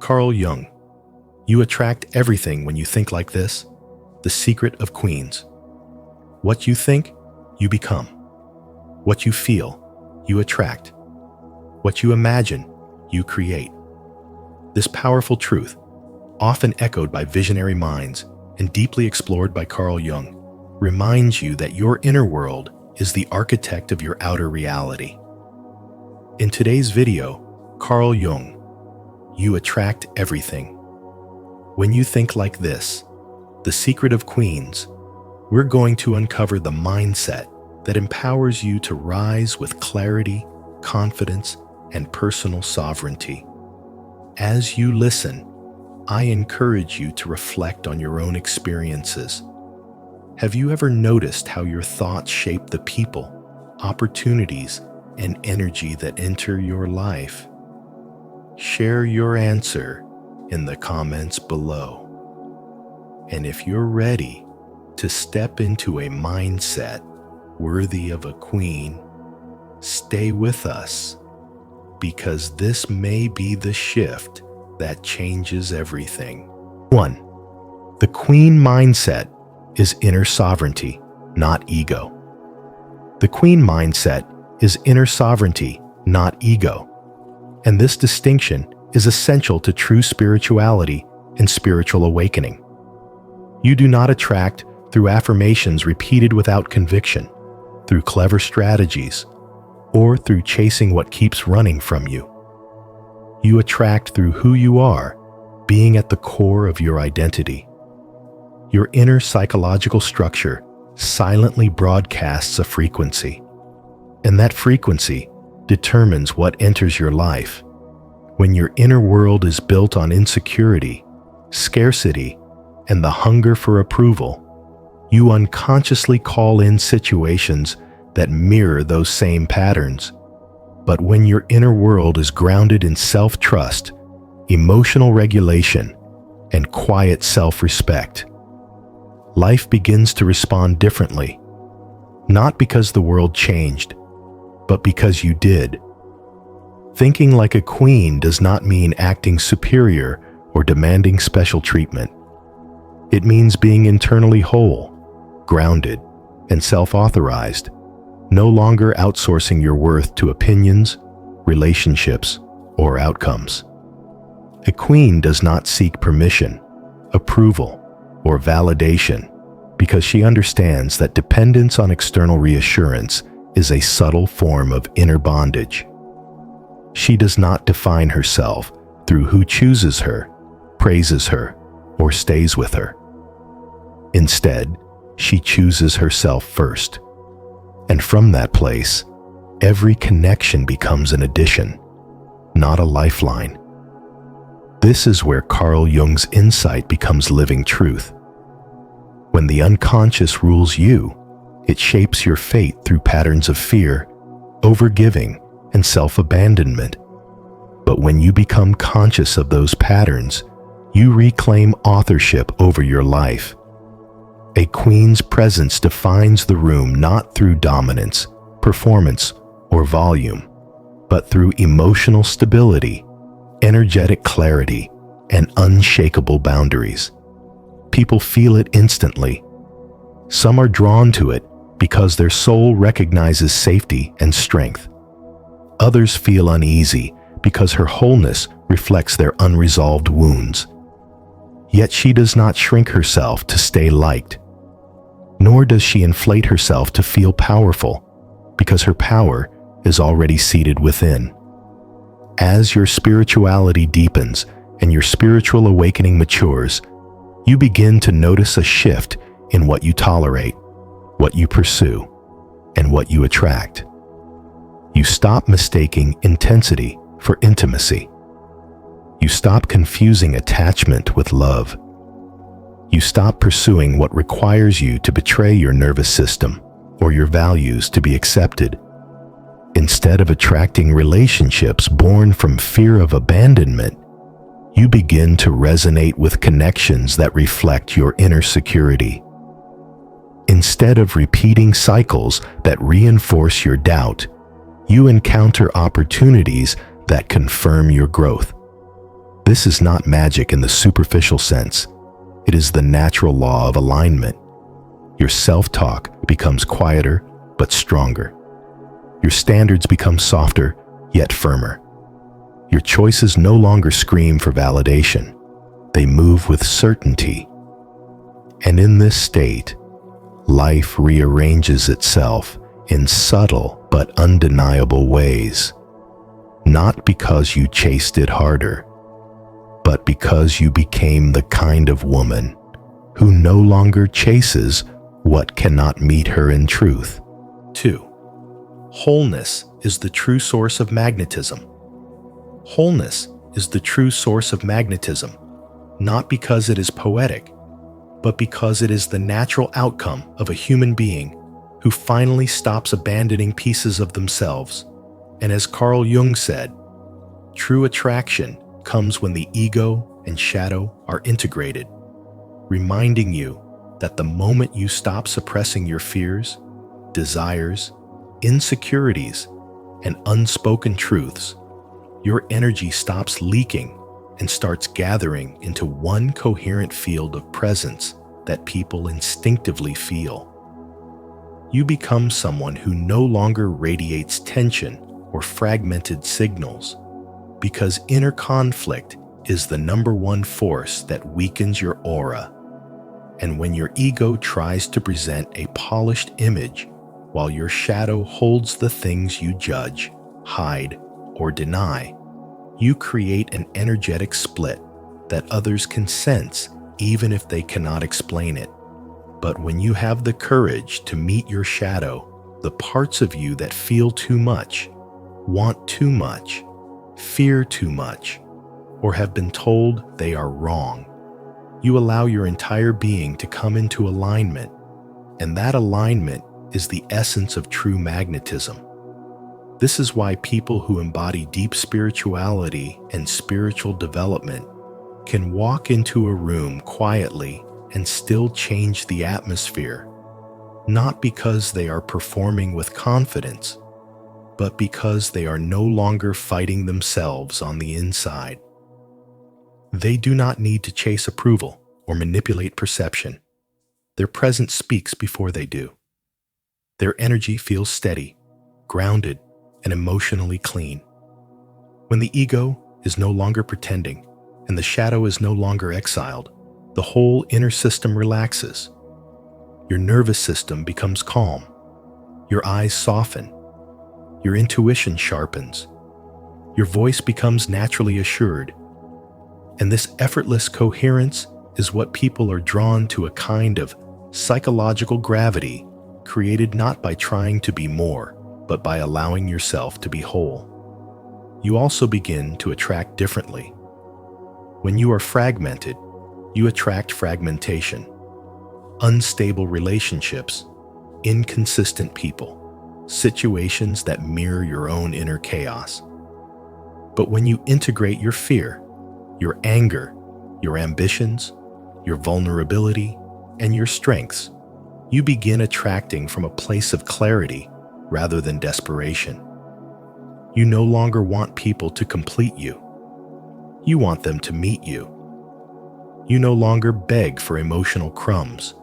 Carl Jung. You attract everything when you think like this. The secret of queens. What you think, you become. What you feel, you attract. What you imagine, you create. This powerful truth, often echoed by visionary minds and deeply explored by Carl Jung, reminds you that your inner world is the architect of your outer reality. In today's video, Carl Jung, you attract everything. When you think like this, the secret of queens, we're going to uncover the mindset that empowers you to rise with clarity, confidence, and personal sovereignty. As you listen, I encourage you to reflect on your own experiences. Have you ever noticed how your thoughts shape the people, opportunities, and energy that enter your life? Share your answer in the comments below. And if you're ready to step into a mindset worthy of a queen, stay with us, because this may be the shift that changes everything. 1. The queen mindset is inner sovereignty, not ego. The queen mindset is inner sovereignty, not ego. And this distinction is essential to true spirituality and spiritual awakening. You do not attract through affirmations repeated without conviction, through clever strategies, or through chasing what keeps running from you. You attract through who you are, being at the core of your identity. Your inner psychological structure silently broadcasts a frequency, and that frequency determines what enters your life. When your inner world is built on insecurity, scarcity, and the hunger for approval, you unconsciously call in situations that mirror those same patterns. But when your inner world is grounded in self-trust, emotional regulation, and quiet self-respect, life begins to respond differently, not because the world changed, but because you did. Thinking like a queen does not mean acting superior or demanding special treatment. It means being internally whole, grounded, and self-authorized, no longer outsourcing your worth to opinions, relationships, or outcomes. A queen does not seek permission, approval, or validation because she understands that dependence on external reassurance is a subtle form of inner bondage. She does not define herself through who chooses her, praises her, or stays with her. Instead, she chooses herself first. And from that place, every connection becomes an addition, not a lifeline. This is where Carl Jung's insight becomes living truth. When the unconscious rules you, it shapes your fate through patterns of fear, overgiving, and self-abandonment. But when you become conscious of those patterns, you reclaim authorship over your life. A queen's presence defines the room not through dominance, performance, or volume, but through emotional stability, energetic clarity, and unshakable boundaries. People feel it instantly. Some are drawn to it because their soul recognizes safety and strength. Others feel uneasy because her wholeness reflects their unresolved wounds. Yet she does not shrink herself to stay liked, nor does she inflate herself to feel powerful, because her power is already seated within. As your spirituality deepens and your spiritual awakening matures, you begin to notice a shift in what you tolerate, what you pursue, and what you attract. You stop mistaking intensity for intimacy. You stop confusing attachment with love. You stop pursuing what requires you to betray your nervous system or your values to be accepted. Instead of attracting relationships born from fear of abandonment, you begin to resonate with connections that reflect your inner security. Instead of repeating cycles that reinforce your doubt, you encounter opportunities that confirm your growth. This is not magic in the superficial sense. It is the natural law of alignment. Your self-talk becomes quieter but stronger. Your standards become softer yet firmer. Your choices no longer scream for validation. They move with certainty. And in this state, life rearranges itself in subtle but undeniable ways. Not because you chased it harder, but because you became the kind of woman who no longer chases what cannot meet her in truth. 2. Wholeness is the true source of magnetism. Wholeness is the true source of magnetism, not because it is poetic, but because it is the natural outcome of a human being who finally stops abandoning pieces of themselves. And as Carl Jung said, true attraction comes when the ego and shadow are integrated, reminding you that the moment you stop suppressing your fears, desires, insecurities, and unspoken truths, your energy stops leaking and starts gathering into one coherent field of presence that people instinctively feel. You become someone who no longer radiates tension or fragmented signals, because inner conflict is the number one force that weakens your aura. And when your ego tries to present a polished image, while your shadow holds the things you judge, hide, or deny, you create an energetic split that others can sense even if they cannot explain it. But when you have the courage to meet your shadow, the parts of you that feel too much, want too much, fear too much, or have been told they are wrong, you allow your entire being to come into alignment, and that alignment is the essence of true magnetism. This is why people who embody deep spirituality and spiritual development can walk into a room quietly and still change the atmosphere, not because they are performing with confidence, but because they are no longer fighting themselves on the inside. They do not need to chase approval or manipulate perception. Their presence speaks before they do. Their energy feels steady, grounded, and emotionally clean. When the ego is no longer pretending and the shadow is no longer exiled, the whole inner system relaxes. Your nervous system becomes calm. Your eyes soften. Your intuition sharpens. Your voice becomes naturally assured. And this effortless coherence is what people are drawn to, a kind of psychological gravity created not by trying to be more, but by allowing yourself to be whole. You also begin to attract differently. When you are fragmented, you attract fragmentation, unstable relationships, inconsistent people, situations that mirror your own inner chaos. But when you integrate your fear, your anger, your ambitions, your vulnerability, and your strengths, you begin attracting from a place of clarity rather than desperation. You no longer want people to complete you. You want them to meet you. You no longer beg for emotional crumbs.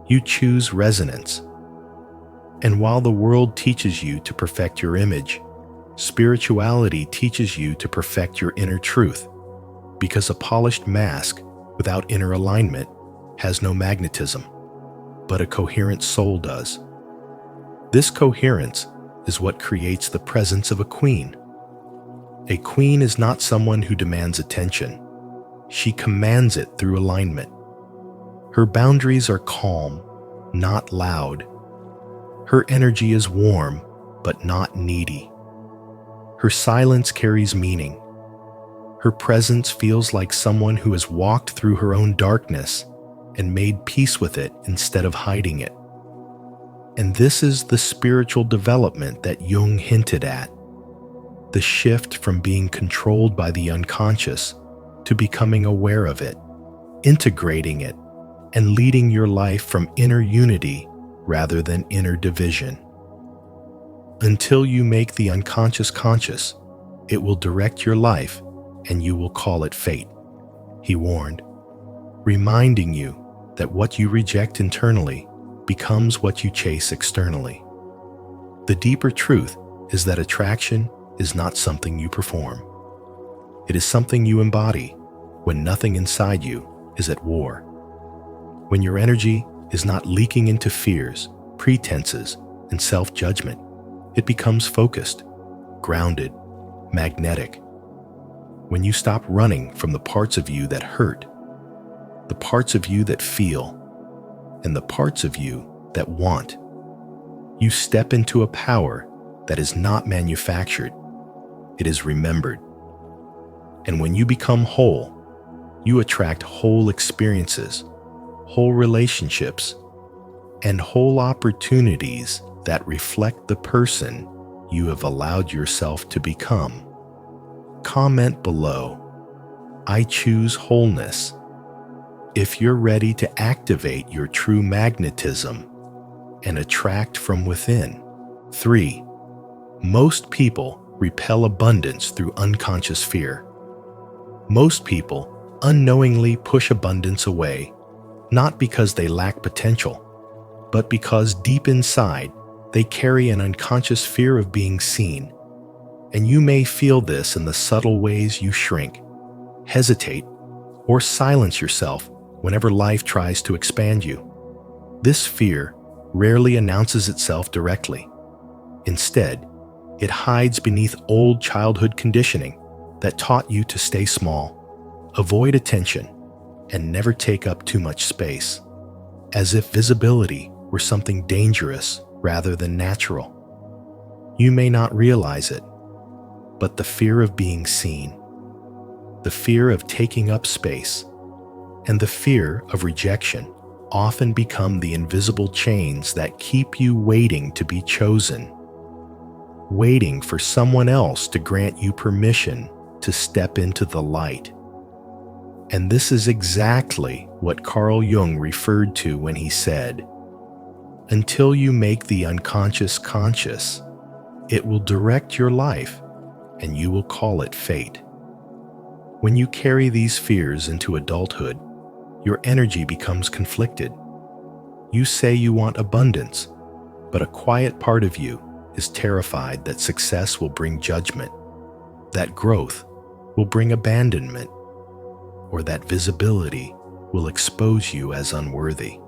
You choose resonance. And while the world teaches you to perfect your image, spirituality teaches you to perfect your inner truth, because a polished mask without inner alignment has no magnetism, but a coherent soul does. This coherence is what creates the presence of a queen. A queen is not someone who demands attention. She commands it through alignment. Her boundaries are calm, not loud. Her energy is warm, but not needy. Her silence carries meaning. Her presence feels like someone who has walked through her own darkness and made peace with it instead of hiding it. And this is the spiritual development that Jung hinted at. The shift from being controlled by the unconscious to becoming aware of it, integrating it, and leading your life from inner unity rather than inner division. Until you make the unconscious conscious, it will direct your life and you will call it fate, he warned, reminding you that what you reject internally becomes what you chase externally. The deeper truth is that attraction is not something you perform. It is something you embody when nothing inside you is at war. When your energy is not leaking into fears, pretenses, and self-judgment, it becomes focused, grounded, magnetic. When you stop running from the parts of you that hurt, the parts of you that feel, and the parts of you that want, you step into a power that is not manufactured, it is remembered. And when you become whole, you attract whole experiences, whole relationships, and whole opportunities that reflect the person you have allowed yourself to become. Comment below, "I choose wholeness," if you're ready to activate your true magnetism and attract from within. 3. Most people repel abundance through unconscious fear. Most people unknowingly push abundance away, not because they lack potential, but because deep inside they carry an unconscious fear of being seen. And you may feel this in the subtle ways you shrink, hesitate, or silence yourself whenever life tries to expand you. This fear rarely announces itself directly. Instead, it hides beneath old childhood conditioning that taught you to stay small, avoid attention, and never take up too much space, as if visibility were something dangerous rather than natural. You may not realize it, but the fear of being seen, the fear of taking up space, and the fear of rejection often become the invisible chains that keep you waiting to be chosen, waiting for someone else to grant you permission to step into the light. And this is exactly what Carl Jung referred to when he said, "Until you make the unconscious conscious, it will direct your life, and you will call it fate." When you carry these fears into adulthood, your energy becomes conflicted. You say you want abundance, but a quiet part of you is terrified that success will bring judgment, that growth will bring abandonment, or that visibility will expose you as unworthy.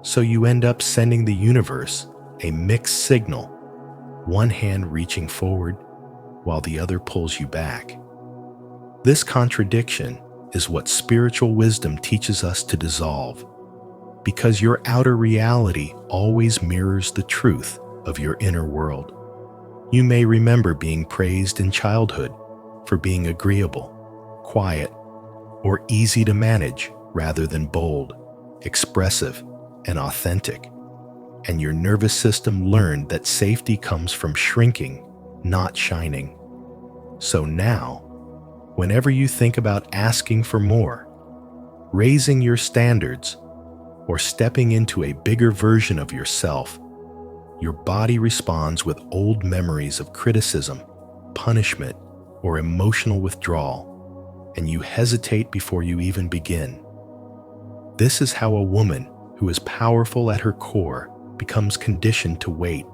So you end up sending the universe a mixed signal, one hand reaching forward while the other pulls you back. This contradiction is what spiritual wisdom teaches us to dissolve, because your outer reality always mirrors the truth of your inner world. You may remember being praised in childhood for being agreeable, quiet, or easy to manage rather than bold, expressive, and authentic. And your nervous system learned that safety comes from shrinking, not shining. So now, whenever you think about asking for more, raising your standards, or stepping into a bigger version of yourself, your body responds with old memories of criticism, punishment, or emotional withdrawal, and you hesitate before you even begin. This is how a woman who is powerful at her core becomes conditioned to wait,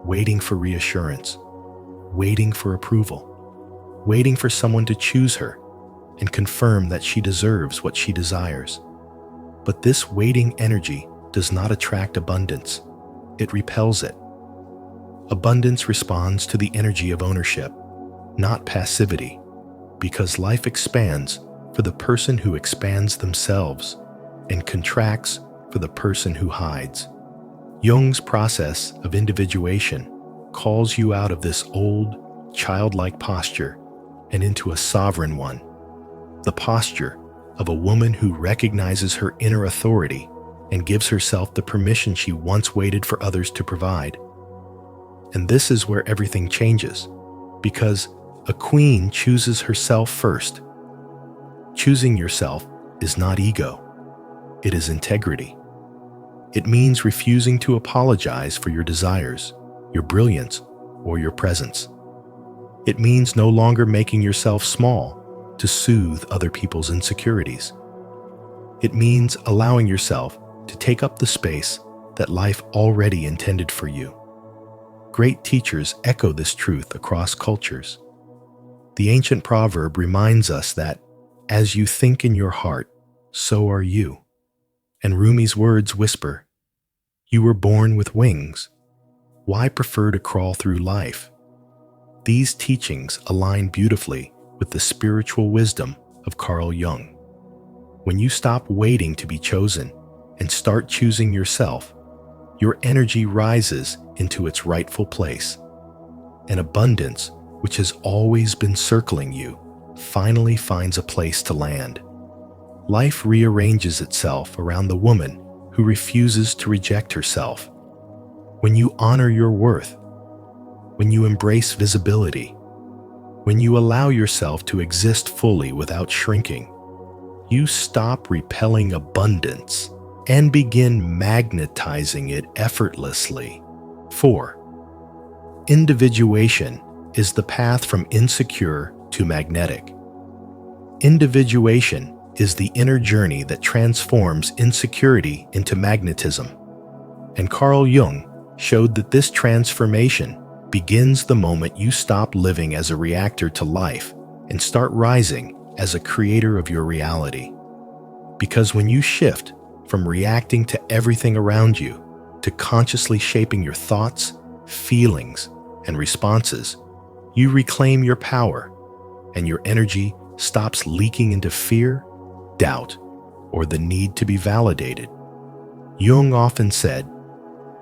waiting for reassurance, waiting for approval, waiting for someone to choose her and confirm that she deserves what she desires. But this waiting energy does not attract abundance. It repels it. Abundance responds to the energy of ownership, not passivity, because life expands for the person who expands themselves and contracts for the person who hides. Jung's process of individuation calls you out of this old, childlike posture and into a sovereign one, the posture of a woman who recognizes her inner authority and gives herself the permission she once waited for others to provide. And this is where everything changes, because a queen chooses herself first. Choosing yourself is not ego, it is integrity. It means refusing to apologize for your desires, your brilliance, or your presence. It means no longer making yourself small to soothe other people's insecurities. It means allowing yourself to take up the space that life already intended for you. Great teachers echo this truth across cultures. The ancient proverb reminds us that, as you think in your heart, so are you. And Rumi's words whisper, you were born with wings. Why prefer to crawl through life? These teachings align beautifully with the spiritual wisdom of Carl Jung. When you stop waiting to be chosen and start choosing yourself, your energy rises into its rightful place. An abundance which has always been circling you finally finds a place to land. Life rearranges itself around the woman who refuses to reject herself. When you honor your worth, when you embrace visibility, when you allow yourself to exist fully without shrinking, you stop repelling abundance and begin magnetizing it effortlessly. 4. Individuation is the path from insecure to magnetic. Individuation is the inner journey that transforms insecurity into magnetism. And Carl Jung showed that this transformation begins the moment you stop living as a reactor to life and start rising as a creator of your reality. Because when you shift from reacting to everything around you to consciously shaping your thoughts, feelings, and responses, you reclaim your power, and your energy stops leaking into fear, doubt, or the need to be validated. Jung often said,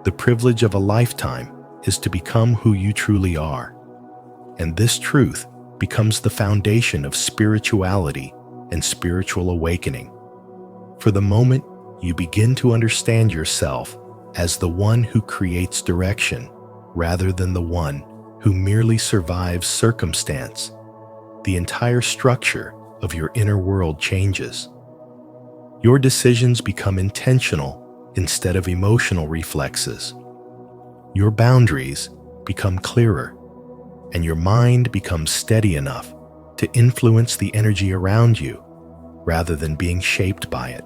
the privilege of a lifetime is to become who you truly are. And this truth becomes the foundation of spirituality and spiritual awakening. For the moment you begin to understand yourself as the one who creates direction rather than the one who merely survives circumstance, the entire structure of your inner world changes. Your decisions become intentional instead of emotional reflexes. Your boundaries become clearer, and your mind becomes steady enough to influence the energy around you rather than being shaped by it.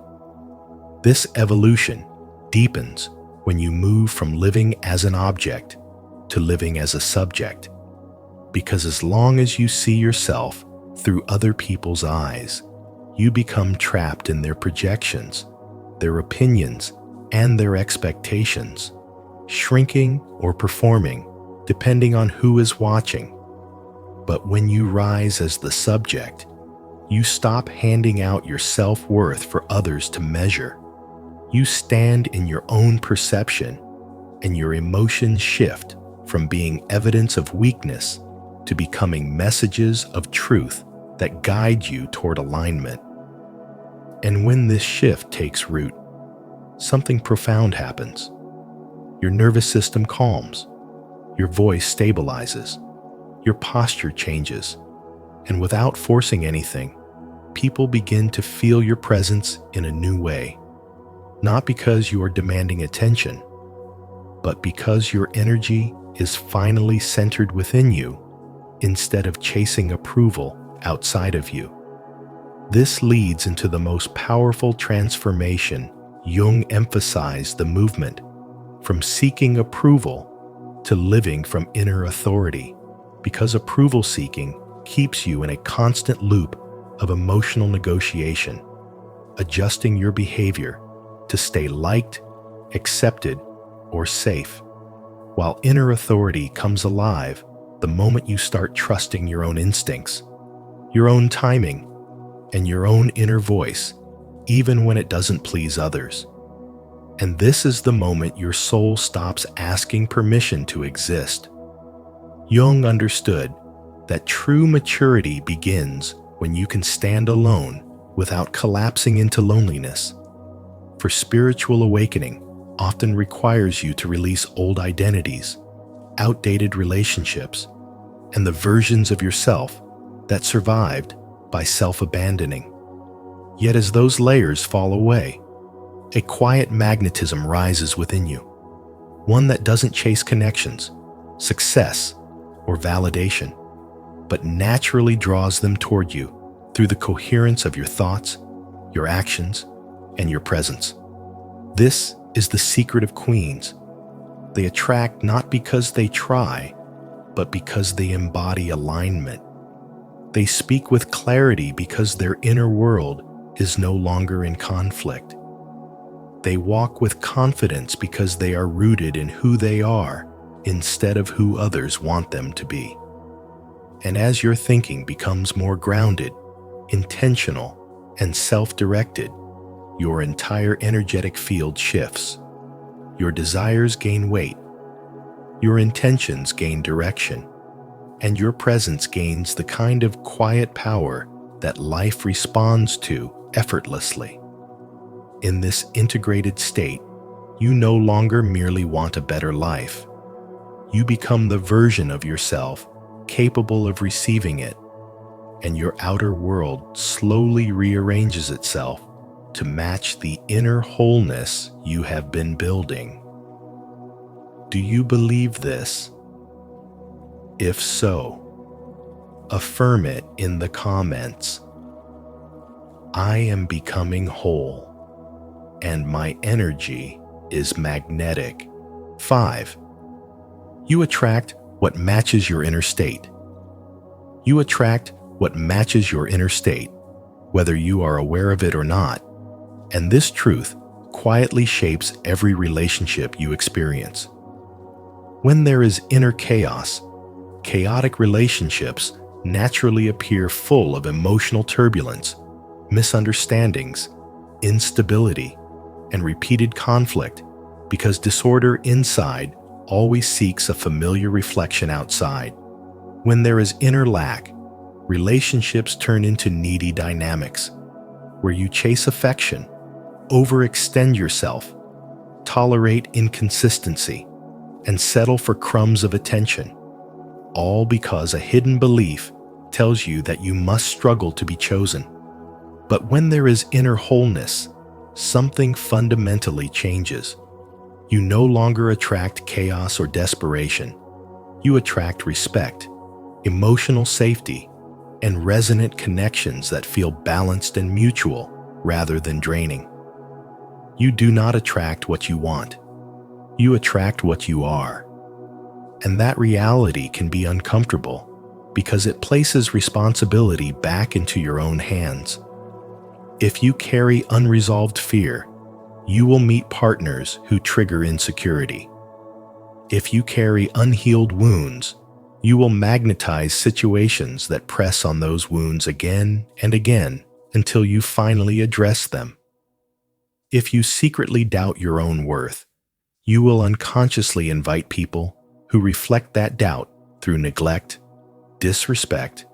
This evolution deepens when you move from living as an object to living as a subject, because as long as you see yourself through other people's eyes, you become trapped in their projections, their opinions, and their expectations, shrinking or performing depending on who is watching. But when you rise as the subject, you stop handing out your self-worth for others to measure. You stand in your own perception, and your emotions shift from being evidence of weakness to becoming messages of truth that guide you toward alignment. And when this shift takes root, something profound happens. Your nervous system calms, your voice stabilizes, your posture changes, and without forcing anything, people begin to feel your presence in a new way. Not because you are demanding attention, but because your energy is finally centered within you instead of chasing approval outside of you. This leads into the most powerful transformation. Jung emphasized the movement from seeking approval to living from inner authority, because approval seeking keeps you in a constant loop of emotional negotiation, adjusting your behavior to stay liked, accepted, or safe, while inner authority comes alive the moment you start trusting your own instincts, your own timing, and your own inner voice, even when it doesn't please others. And this is the moment your soul stops asking permission to exist. Jung understood that true maturity begins when you can stand alone without collapsing into loneliness. For spiritual awakening often requires you to release old identities, outdated relationships, and the versions of yourself that survived by self-abandoning. Yet as those layers fall away, a quiet magnetism rises within you, one that doesn't chase connections, success, or validation. but naturally draws them toward you through the coherence of your thoughts, your actions, and your presence. This is the secret of queens. They attract not because they try, but because they embody alignment. They speak with clarity because their inner world is no longer in conflict. They walk with confidence because they are rooted in who they are instead of who others want them to be. And as your thinking becomes more grounded, intentional, and self-directed, your entire energetic field shifts. Your desires gain weight, your intentions gain direction, and your presence gains the kind of quiet power that life responds to effortlessly. In this integrated state, you no longer merely want a better life. You become the version of yourself capable of receiving it, and your outer world slowly rearranges itself to match the inner wholeness you have been building. Do you believe this? If so, affirm it in the comments. I am becoming whole, and my energy is magnetic. 5. You attract what matches your inner state. You attract what matches your inner state, whether you are aware of it or not. And this truth quietly shapes every relationship you experience. When there is inner chaos, chaotic relationships naturally appear full of emotional turbulence, misunderstandings, instability, and repeated conflict, because disorder inside always seeks a familiar reflection outside. When there is inner lack, relationships turn into needy dynamics, where you chase affection, overextend yourself, tolerate inconsistency, and settle for crumbs of attention, all because a hidden belief tells you that you must struggle to be chosen. But when there is inner wholeness, something fundamentally changes. You no longer attract chaos or desperation. You attract respect, emotional safety, and resonant connections that feel balanced and mutual rather than draining. You do not attract what you want. You attract what you are. And that reality can be uncomfortable because it places responsibility back into your own hands. If you carry unresolved fear, you will meet partners who trigger insecurity. If you carry unhealed wounds, you will magnetize situations that press on those wounds again and again until you finally address them. If you secretly doubt your own worth, you will unconsciously invite people who reflect that doubt through neglect, disrespect,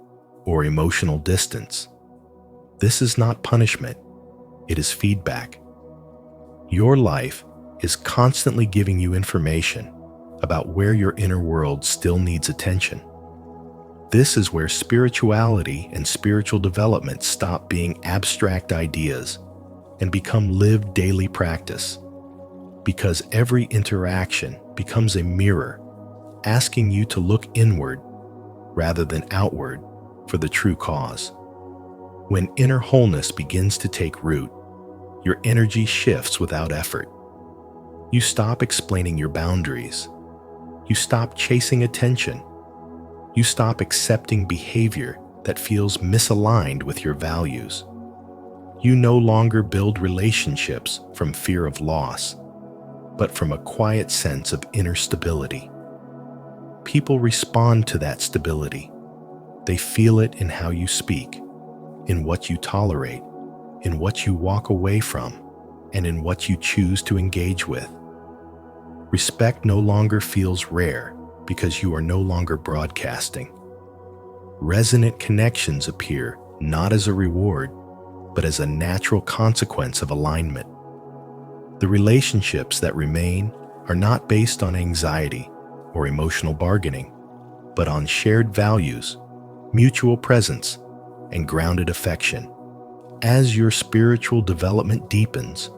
or emotional distance. This is not punishment, it is feedback. Your life is constantly giving you information about where your inner world still needs attention. This is where spirituality and spiritual development stop being abstract ideas and become lived daily practice. Because every interaction becomes a mirror, asking you to look inward rather than outward for the true cause. When inner wholeness begins to take root, your energy shifts without effort. You stop explaining your boundaries. You stop chasing attention. You stop accepting behavior that feels misaligned with your values. You no longer build relationships from fear of loss, but from a quiet sense of inner stability. People respond to that stability. They feel it in how you speak, in what you tolerate, in what you walk away from, and in what you choose to engage with. Respect no longer feels rare because you are no longer broadcasting. Resonant connections appear not as a reward, but as a natural consequence of alignment. The relationships that remain are not based on anxiety or emotional bargaining, but on shared values, mutual presence, and grounded affection. As your spiritual development deepens,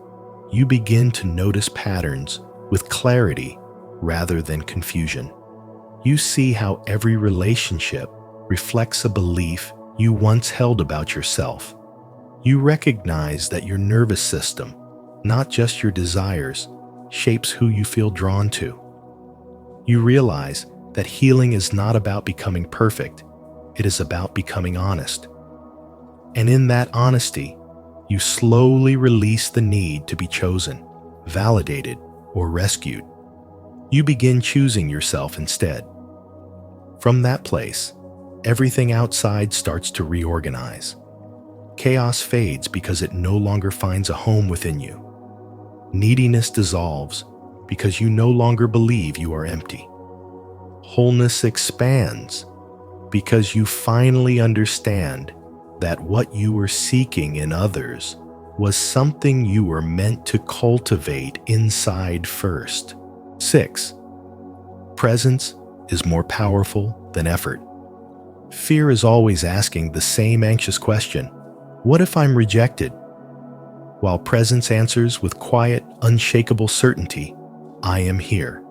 you begin to notice patterns with clarity rather than confusion. You see how every relationship reflects a belief you once held about yourself. You recognize that your nervous system, not just your desires, shapes who you feel drawn to. You realize that healing is not about becoming perfect, it is about becoming honest. And in that honesty, you slowly release the need to be chosen, validated, or rescued. You begin choosing yourself instead. From that place, everything outside starts to reorganize. Chaos fades because it no longer finds a home within you. Neediness dissolves because you no longer believe you are empty. Wholeness expands because you finally understand that what you were seeking in others was something you were meant to cultivate inside first. 6. Presence is more powerful than effort. Fear is always asking the same anxious question: what if I'm rejected? While presence answers with quiet, unshakable certainty, I am here.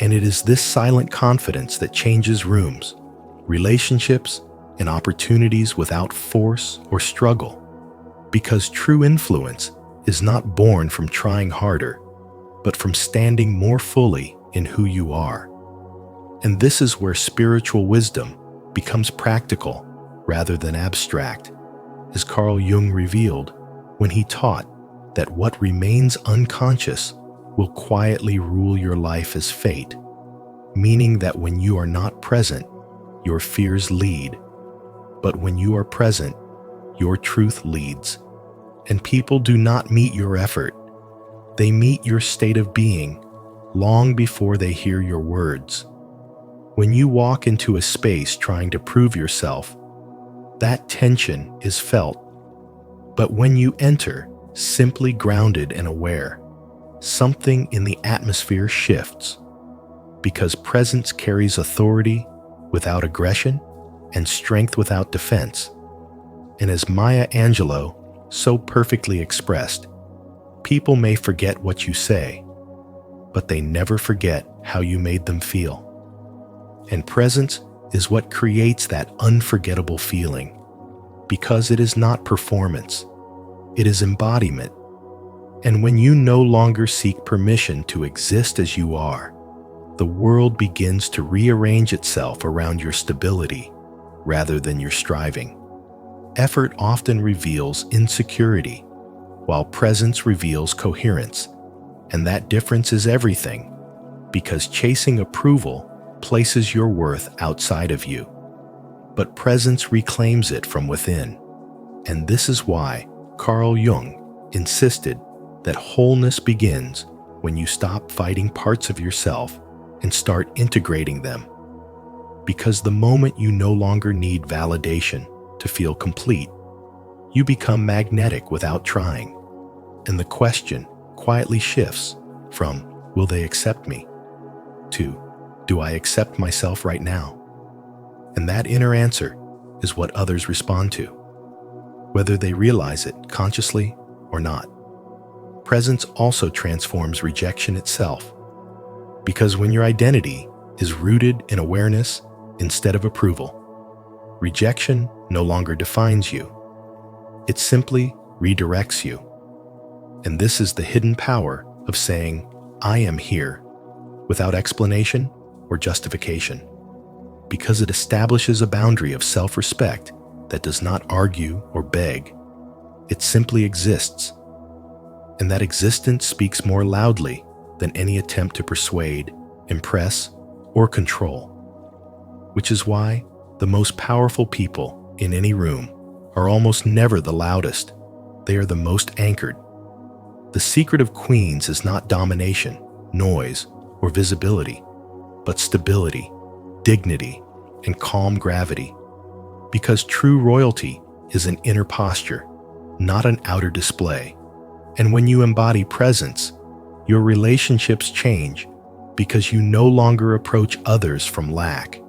And it is this silent confidence that changes rooms, relationships, and opportunities without force or struggle. Because true influence is not born from trying harder, but from standing more fully in who you are. And this is where spiritual wisdom becomes practical rather than abstract, as Carl Jung revealed when he taught that what remains unconscious will quietly rule your life as fate, meaning that when you are not present, your fears lead, but when you are present, your truth leads. And people do not meet your effort. They meet your state of being long before they hear your words. When you walk into a space trying to prove yourself, that tension is felt. But when you enter, simply grounded and aware, something in the atmosphere shifts. Because presence carries authority without aggression and strength without defense. And as Maya Angelou so perfectly expressed, people may forget what you say, but they never forget how you made them feel. And presence is what creates that unforgettable feeling, because it is not performance, it is embodiment. And when you no longer seek permission to exist as you are, the world begins to rearrange itself around your stability rather than your striving. Effort often reveals insecurity, while presence reveals coherence. And that difference is everything, because chasing approval places your worth outside of you, but presence reclaims it from within. And this is why Carl Jung insisted that wholeness begins when you stop fighting parts of yourself and start integrating them. Because the moment you no longer need validation to feel complete, you become magnetic without trying. And the question quietly shifts from, will they accept me? To, do I accept myself right now? And that inner answer is what others respond to, whether they realize it consciously or not. Presence also transforms rejection itself, because when your identity is rooted in awareness instead of approval, rejection no longer defines you. It simply redirects you. And this is the hidden power of saying, I am here, without explanation or justification, because it establishes a boundary of self-respect that does not argue or beg. It simply exists. And that existence speaks more loudly than any attempt to persuade, impress, or control. Which is why the most powerful people in any room are almost never the loudest. They are the most anchored. The secret of queens is not domination, noise, or visibility, but stability, dignity, and calm gravity. Because true royalty is an inner posture, not an outer display. And when you embody presence, your relationships change because you no longer approach others from lack.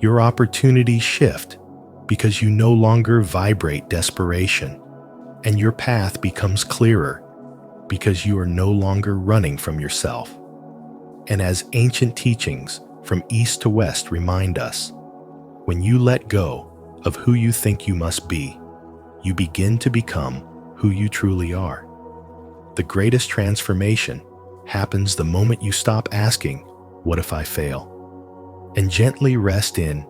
Your opportunities shift because you no longer vibrate desperation, and your path becomes clearer because you are no longer running from yourself. And as ancient teachings from east to west remind us, When you let go of who you think you must be, you begin to become who you truly are. The greatest transformation happens the moment you stop asking, "What if I fail?" and gently rest in,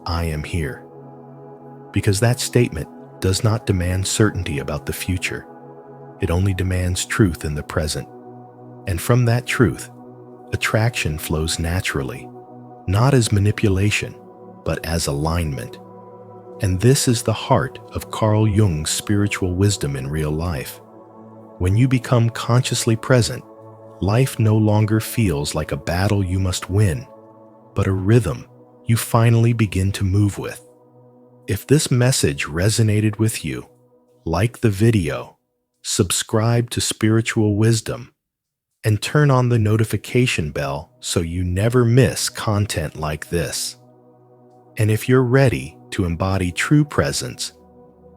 "I am here." Because that statement does not demand certainty about the future. It only demands truth in the present. And from that truth, attraction flows naturally, not as manipulation, but as alignment. And this is the heart of Carl Jung's spiritual wisdom in real life. When you become consciously present, life no longer feels like a battle you must win, but a rhythm you finally begin to move with. If this message resonated with you, like the video, subscribe to Spiritual Wisdom, and turn on the notification bell so you never miss content like this. And if you're ready to embody true presence,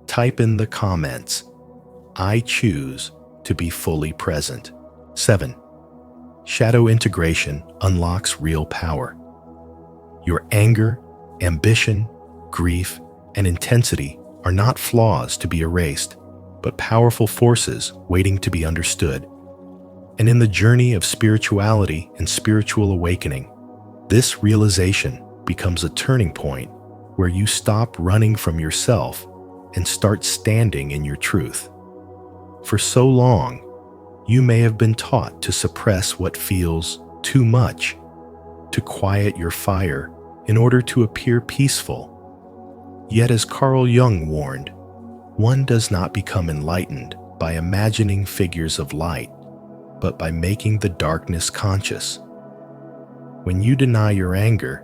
type in the comments, "I choose to be fully present." 7. Shadow integration unlocks real power. Your anger, ambition, grief, and intensity are not flaws to be erased, but powerful forces waiting to be understood. And in the journey of spirituality and spiritual awakening, this realization becomes a turning point where you stop running from yourself and start standing in your truth. For so long, you may have been taught to suppress what feels too much, to quiet your fire in order to appear peaceful. Yet, as Carl Jung warned, one does not become enlightened by imagining figures of light, but by making the darkness conscious. When you deny your anger,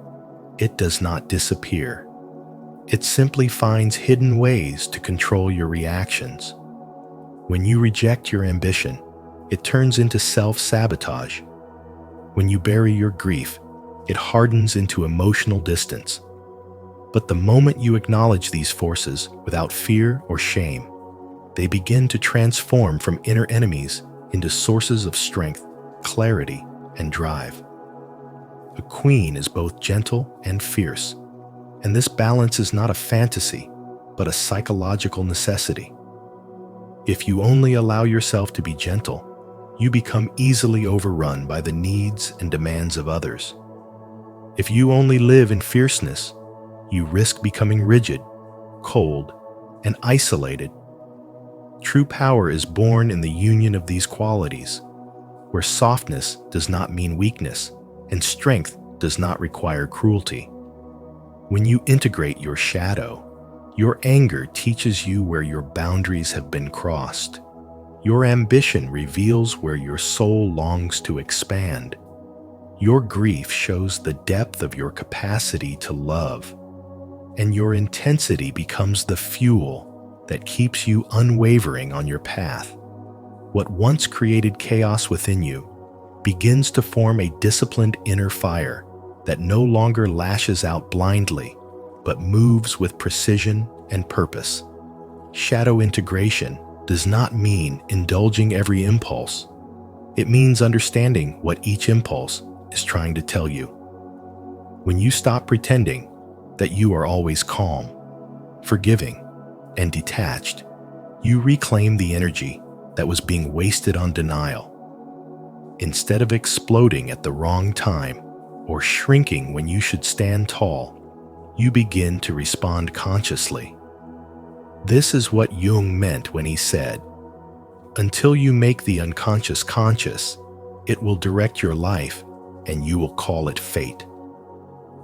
it does not disappear. It simply finds hidden ways to control your reactions. When you reject your ambition, it turns into self-sabotage. When you bury your grief, it hardens into emotional distance. But the moment you acknowledge these forces without fear or shame, they begin to transform from inner enemies into sources of strength, clarity, and drive. A queen is both gentle and fierce, and this balance is not a fantasy, but a psychological necessity. If you only allow yourself to be gentle, you become easily overrun by the needs and demands of others. If you only live in fierceness, you risk becoming rigid, cold, and isolated. True power is born in the union of these qualities, where softness does not mean weakness, and strength does not require cruelty. When you integrate your shadow, your anger teaches you where your boundaries have been crossed. Your ambition reveals where your soul longs to expand. Your grief shows the depth of your capacity to love, and your intensity becomes the fuel that keeps you unwavering on your path. What once created chaos within you begins to form a disciplined inner fire that no longer lashes out blindly, but moves with precision and purpose. Shadow integration does not mean indulging every impulse. It means understanding what each impulse is trying to tell you. When you stop pretending that you are always calm, forgiving, and detached, you reclaim the energy that was being wasted on denial. Instead of exploding at the wrong time or shrinking when you should stand tall, you begin to respond consciously. This is what Jung meant when he said, "Until you make the unconscious conscious, it will direct your life and you will call it fate."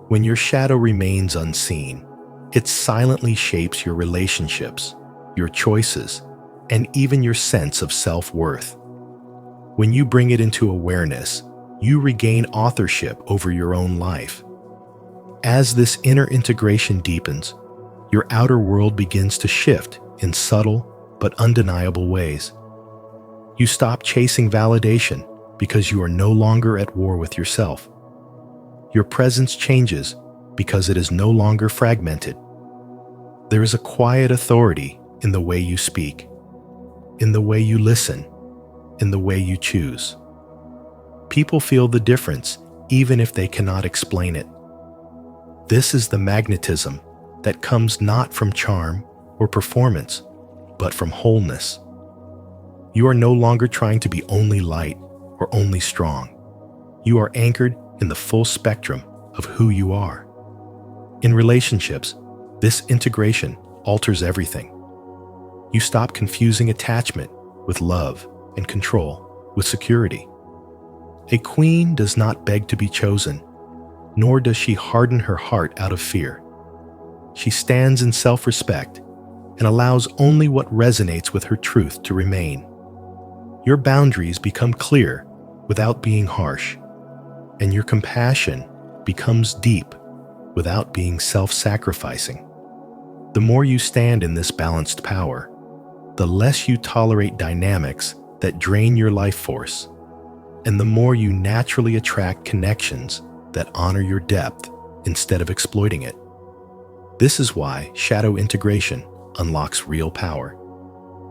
When your shadow remains unseen, it silently shapes your relationships, your choices, and even your sense of self-worth. When you bring it into awareness, you regain authorship over your own life. As this inner integration deepens, your outer world begins to shift in subtle but undeniable ways. You stop chasing validation because you are no longer at war with yourself. Your presence changes because it is no longer fragmented. There is a quiet authority in the way you speak, in the way you listen, in the way you choose. People feel the difference even if they cannot explain it. This is the magnetism that comes not from charm or performance, but from wholeness. You are no longer trying to be only light or only strong. You are anchored in the full spectrum of who you are. In relationships, this integration alters everything. You stop confusing attachment with love and control with security. A queen does not beg to be chosen, nor does she harden her heart out of fear. She stands in self-respect and allows only what resonates with her truth to remain. Your boundaries become clear without being harsh, and your compassion becomes deep without being self-sacrificing. The more you stand in this balanced power, the less you tolerate dynamics that drain your life force, and the more you naturally attract connections that honor your depth instead of exploiting it. This is why shadow integration unlocks real power.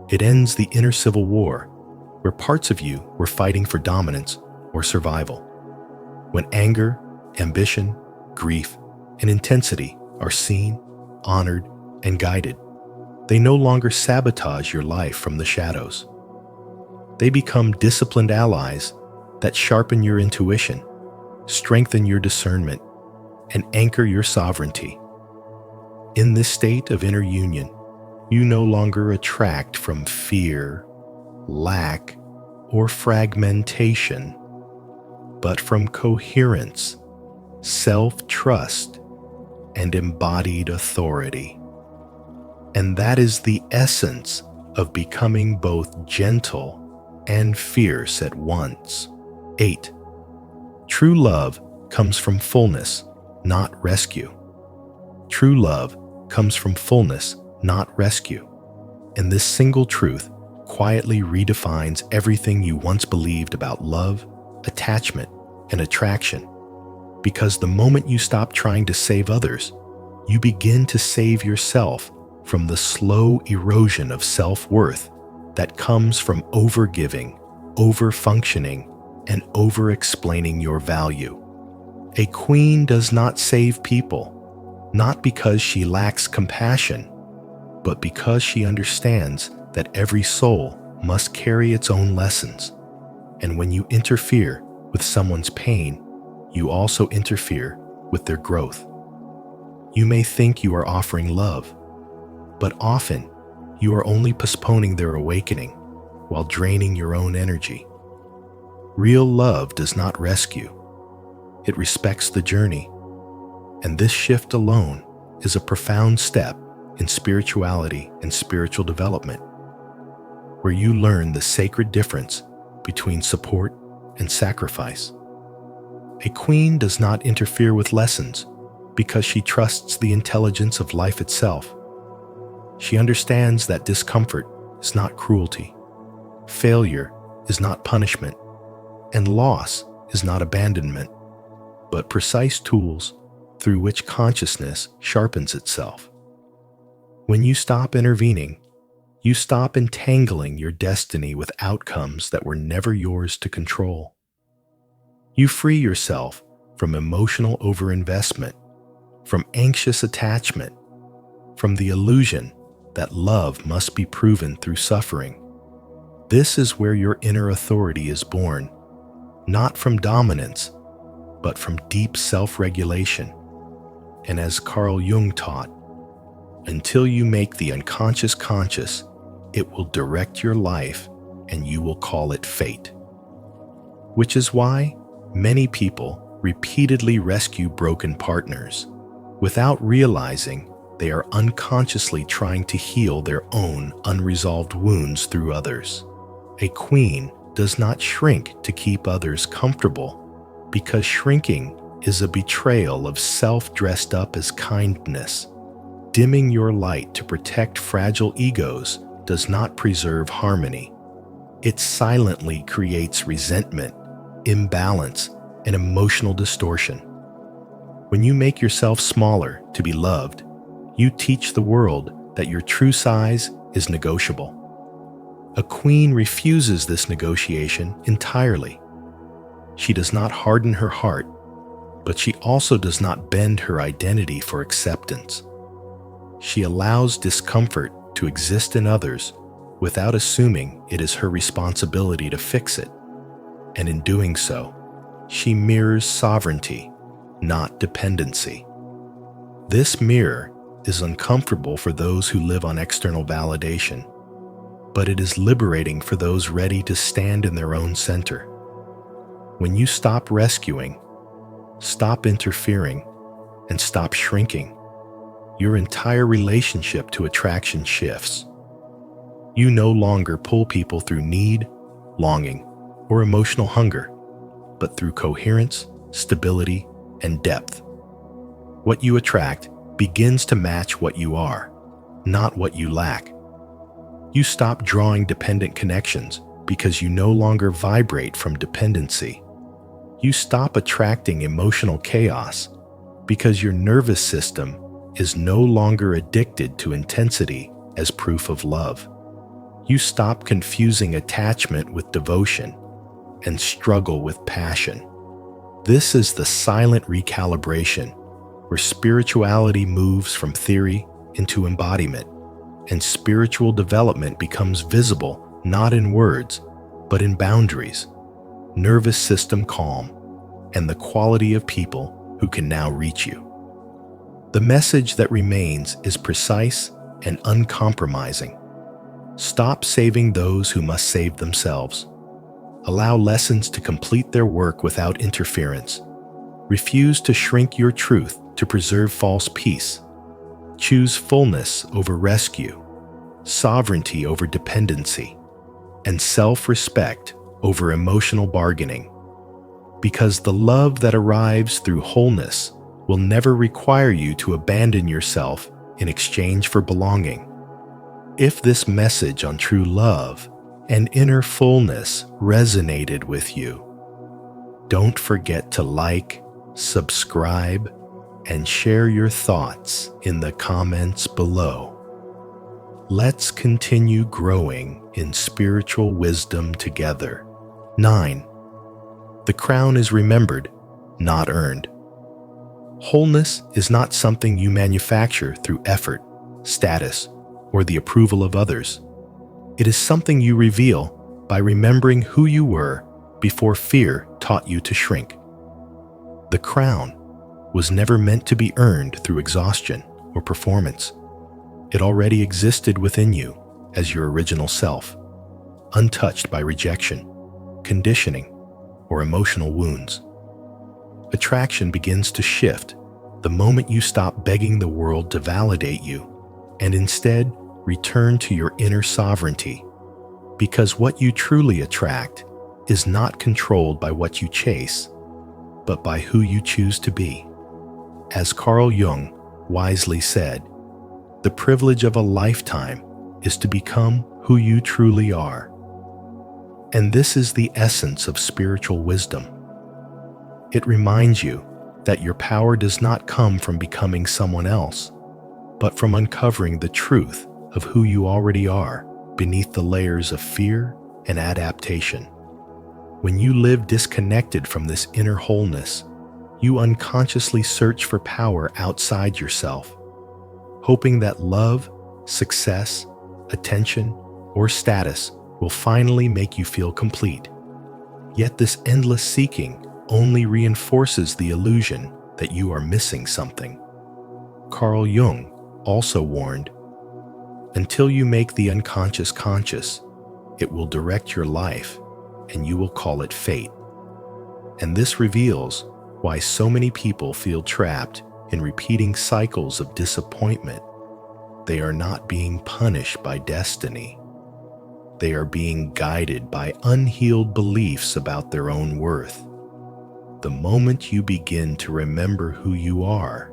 It ends the inner civil war, where parts of you were fighting for dominance or survival. When anger, ambition, grief, and intensity are seen, honored, and guided, they no longer sabotage your life from the shadows. They become disciplined allies that sharpen your intuition, strengthen your discernment, and anchor your sovereignty. In this state of inner union, you no longer attract from fear, lack, or fragmentation, but from coherence, self-trust, and embodied authority. And that is the essence of becoming both gentle and fierce at once. 8. True love comes from fullness, not rescue. True love comes from fullness, not rescue. And this single truth quietly redefines everything you once believed about love, attachment, and attraction. Because the moment you stop trying to save others, you begin to save yourself from the slow erosion of self-worth that comes from overgiving, over-functioning, and over-explaining your value. A queen does not save people, not because she lacks compassion, but because she understands that every soul must carry its own lessons. And when you interfere with someone's pain, you also interfere with their growth. You may think you are offering love, but often you are only postponing their awakening while draining your own energy. Real love does not rescue. It respects the journey. And this shift alone is a profound step in spirituality and spiritual development, where you learn the sacred difference between support and sacrifice. A queen does not interfere with lessons because she trusts the intelligence of life itself. She understands that discomfort is not cruelty, failure is not punishment, and loss is not abandonment, but precise tools through which consciousness sharpens itself. When you stop intervening, you stop entangling your destiny with outcomes that were never yours to control. You free yourself from emotional overinvestment, from anxious attachment, from the illusion that love must be proven through suffering. This is where your inner authority is born, not from dominance, but from deep self-regulation. And as Carl Jung taught, until you make the unconscious conscious, it will direct your life and you will call it fate. Which is why many people repeatedly rescue broken partners without realizing they are unconsciously trying to heal their own unresolved wounds through others. A queen does not shrink to keep others comfortable, because shrinking is a betrayal of self dressed up as kindness. Dimming your light to protect fragile egos does not preserve harmony. It silently creates resentment, imbalance, and emotional distortion. When you make yourself smaller to be loved, you teach the world that your true size is negotiable. A queen refuses this negotiation entirely. She does not harden her heart, but she also does not bend her identity for acceptance. She allows discomfort to exist in others without assuming it is her responsibility to fix it. And in doing so, she mirrors sovereignty, not dependency. This mirror is uncomfortable for those who live on external validation, but it is liberating for those ready to stand in their own center. When you stop rescuing, stop interfering, and stop shrinking, your entire relationship to attraction shifts. You no longer pull people through need, longing, or emotional hunger, but through coherence, stability, and depth. What you attract begins to match what you are, not what you lack. You stop drawing dependent connections because you no longer vibrate from dependency. You stop attracting emotional chaos because your nervous system is no longer addicted to intensity as proof of love. You stop confusing attachment with devotion and struggle with passion. This is the silent recalibration where spirituality moves from theory into embodiment, and spiritual development becomes visible not in words, but in boundaries, nervous system calm, and the quality of people who can now reach you. The message that remains is precise and uncompromising. Stop saving those who must save themselves. Allow lessons to complete their work without interference. Refuse to shrink your truth to preserve false peace. Choose fullness over rescue, sovereignty over dependency, and self-respect over emotional bargaining. Because the love that arrives through wholeness will never require you to abandon yourself in exchange for belonging. If this message on true love and inner fullness resonated with you, don't forget to like, subscribe, and share your thoughts in the comments below. Let's continue growing in spiritual wisdom together. 9. The crown is remembered, not earned. Wholeness is not something you manufacture through effort, status, or the approval of others. It is something you reveal by remembering who you were before fear taught you to shrink. The crown was never meant to be earned through exhaustion or performance. It already existed within you as your original self, untouched by rejection, conditioning, or emotional wounds. Attraction begins to shift the moment you stop begging the world to validate you and instead return to your inner sovereignty, because what you truly attract is not controlled by what you chase, but by who you choose to be. As Carl Jung wisely said, the privilege of a lifetime is to become who you truly are. And this is the essence of spiritual wisdom. It reminds you that your power does not come from becoming someone else, but from uncovering the truth of who you already are beneath the layers of fear and adaptation. When you live disconnected from this inner wholeness, you unconsciously search for power outside yourself, hoping that love, success, attention, or status will finally make you feel complete. Yet this endless seeking only reinforces the illusion that you are missing something. Carl Jung also warned, "Until you make the unconscious conscious, it will direct your life, and you will call it fate." And this reveals why so many people feel trapped in repeating cycles of disappointment. They are not being punished by destiny. They are being guided by unhealed beliefs about their own worth. The moment you begin to remember who you are,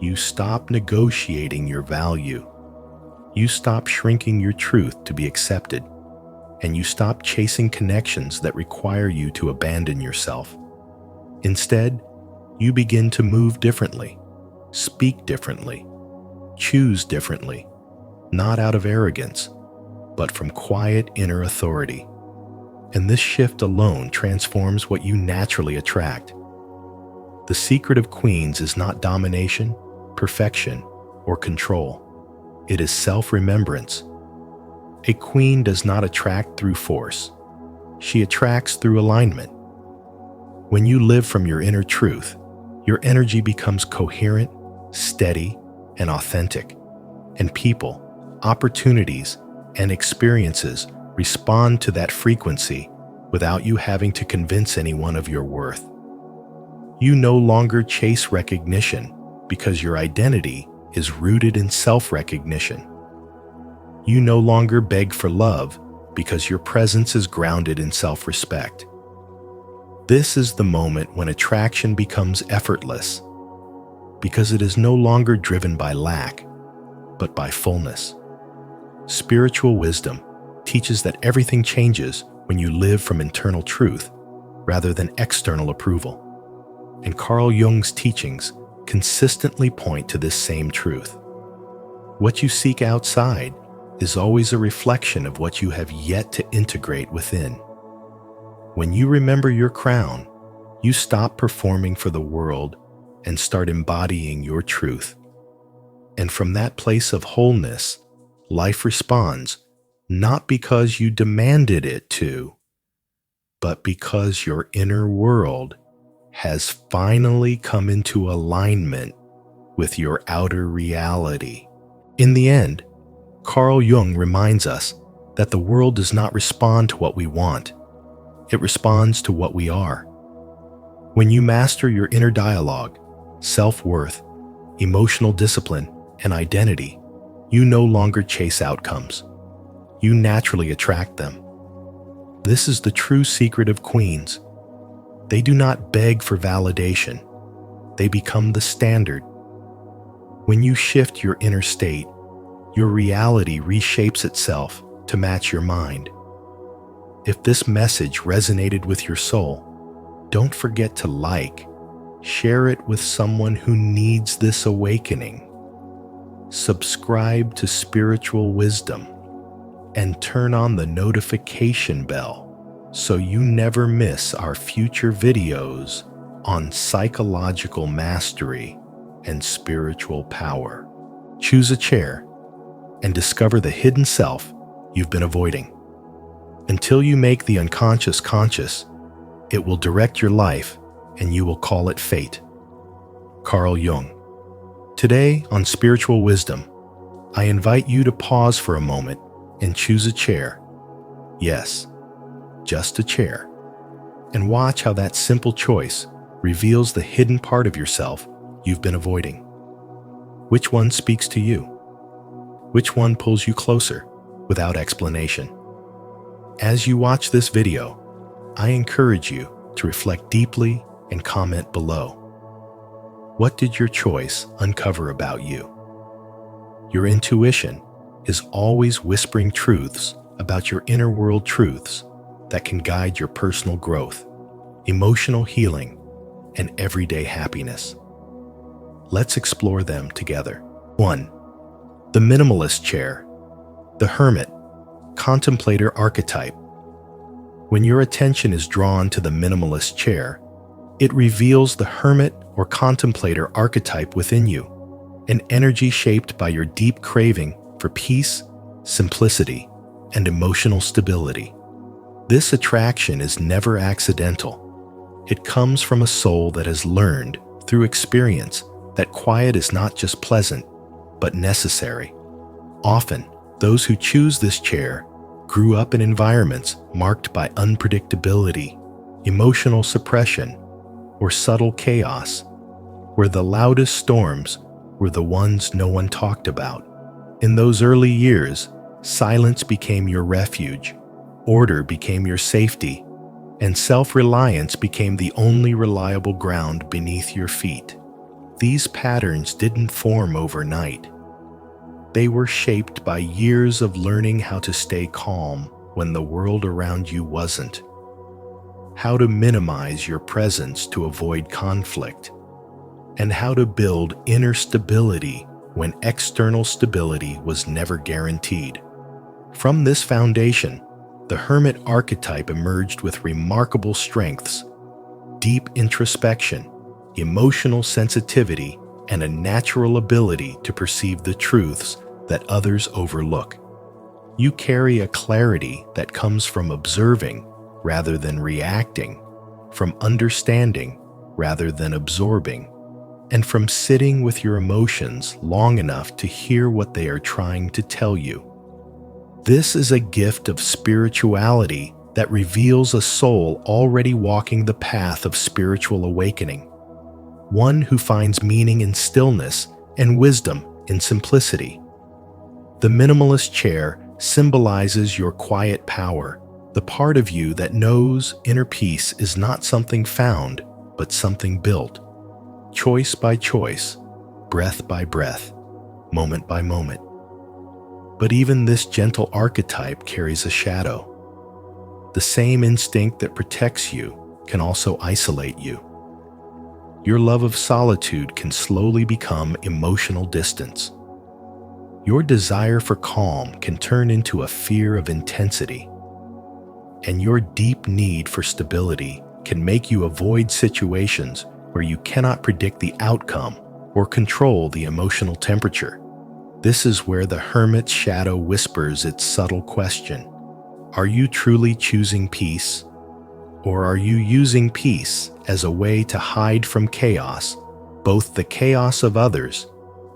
you stop negotiating your value. You stop shrinking your truth to be accepted, and you stop chasing connections that require you to abandon yourself. Instead, you begin to move differently, speak differently, choose differently, not out of arrogance, but from quiet inner authority. And this shift alone transforms what you naturally attract. The secret of queens is not domination, perfection, or control. It is self-remembrance. A queen does not attract through force. She attracts through alignment. When you live from your inner truth, your energy becomes coherent, steady, and authentic. And people, opportunities, and experiences respond to that frequency without you having to convince anyone of your worth. You no longer chase recognition because your identity is rooted in self-recognition. You no longer beg for love because your presence is grounded in self-respect. This is the moment when attraction becomes effortless, because it is no longer driven by lack, but by fullness. Spiritual wisdom teaches that everything changes when you live from internal truth rather than external approval. And Carl Jung's teachings consistently point to this same truth. What you seek outside is always a reflection of what you have yet to integrate within. When you remember your crown, you stop performing for the world and start embodying your truth. And from that place of wholeness, life responds, not because you demanded it to, but because your inner world has finally come into alignment with your outer reality. In the end, Carl Jung reminds us that the world does not respond to what we want. It responds to what we are. When you master your inner dialogue, self-worth, emotional discipline, and identity, you no longer chase outcomes. You naturally attract them. This is the true secret of queens. They do not beg for validation. They become the standard. When you shift your inner state, your reality reshapes itself to match your mind. If this message resonated with your soul, don't forget to share it with someone who needs this awakening. Subscribe to Spiritual Wisdom and turn on the notification bell so you never miss our future videos on psychological mastery and spiritual power. Choose a chair and discover the hidden self you've been avoiding. Until you make the unconscious conscious, it will direct your life and you will call it fate. Carl Jung. Today on Spiritual Wisdom, I invite you to pause for a moment and choose a chair. Yes, just a chair. And watch how that simple choice reveals the hidden part of yourself you've been avoiding. Which one speaks to you? Which one pulls you closer without explanation? As you watch this video, I encourage you to reflect deeply and comment below. What did your choice uncover about you? Your intuition is always whispering truths about your inner world, truths that can guide your personal growth, emotional healing, and everyday happiness. Let's explore them together. 1. The minimalist chair, the hermit, contemplator archetype. When your attention is drawn to the minimalist chair, it reveals the hermit or contemplator archetype within you, an energy shaped by your deep craving for peace, simplicity, and emotional stability. This attraction is never accidental. It comes from a soul that has learned through experience that quiet is not just pleasant, but necessary. Often, those who choose this chair grew up in environments marked by unpredictability, emotional suppression, or subtle chaos, where the loudest storms were the ones no one talked about. In those early years, silence became your refuge, order became your safety, and self-reliance became the only reliable ground beneath your feet. These patterns didn't form overnight. They were shaped by years of learning how to stay calm when the world around you wasn't, how to minimize your presence to avoid conflict, and how to build inner stability when external stability was never guaranteed. From this foundation, the hermit archetype emerged with remarkable strengths: deep introspection, emotional sensitivity, and a natural ability to perceive the truths that others overlook. You carry a clarity that comes from observing rather than reacting, from understanding rather than absorbing, and from sitting with your emotions long enough to hear what they are trying to tell you. This is a gift of spirituality that reveals a soul already walking the path of spiritual awakening, one who finds meaning in stillness and wisdom in simplicity. The minimalist chair symbolizes your quiet power, the part of you that knows inner peace is not something found, but something built, choice by choice, breath by breath, moment by moment. But even this gentle archetype carries a shadow. The same instinct that protects you can also isolate you. Your love of solitude can slowly become emotional distance. Your desire for calm can turn into a fear of intensity. And your deep need for stability can make you avoid situations where you cannot predict the outcome or control the emotional temperature. This is where the hermit's shadow whispers its subtle question. Are you truly choosing peace? Or are you using peace as a way to hide from chaos, both the chaos of others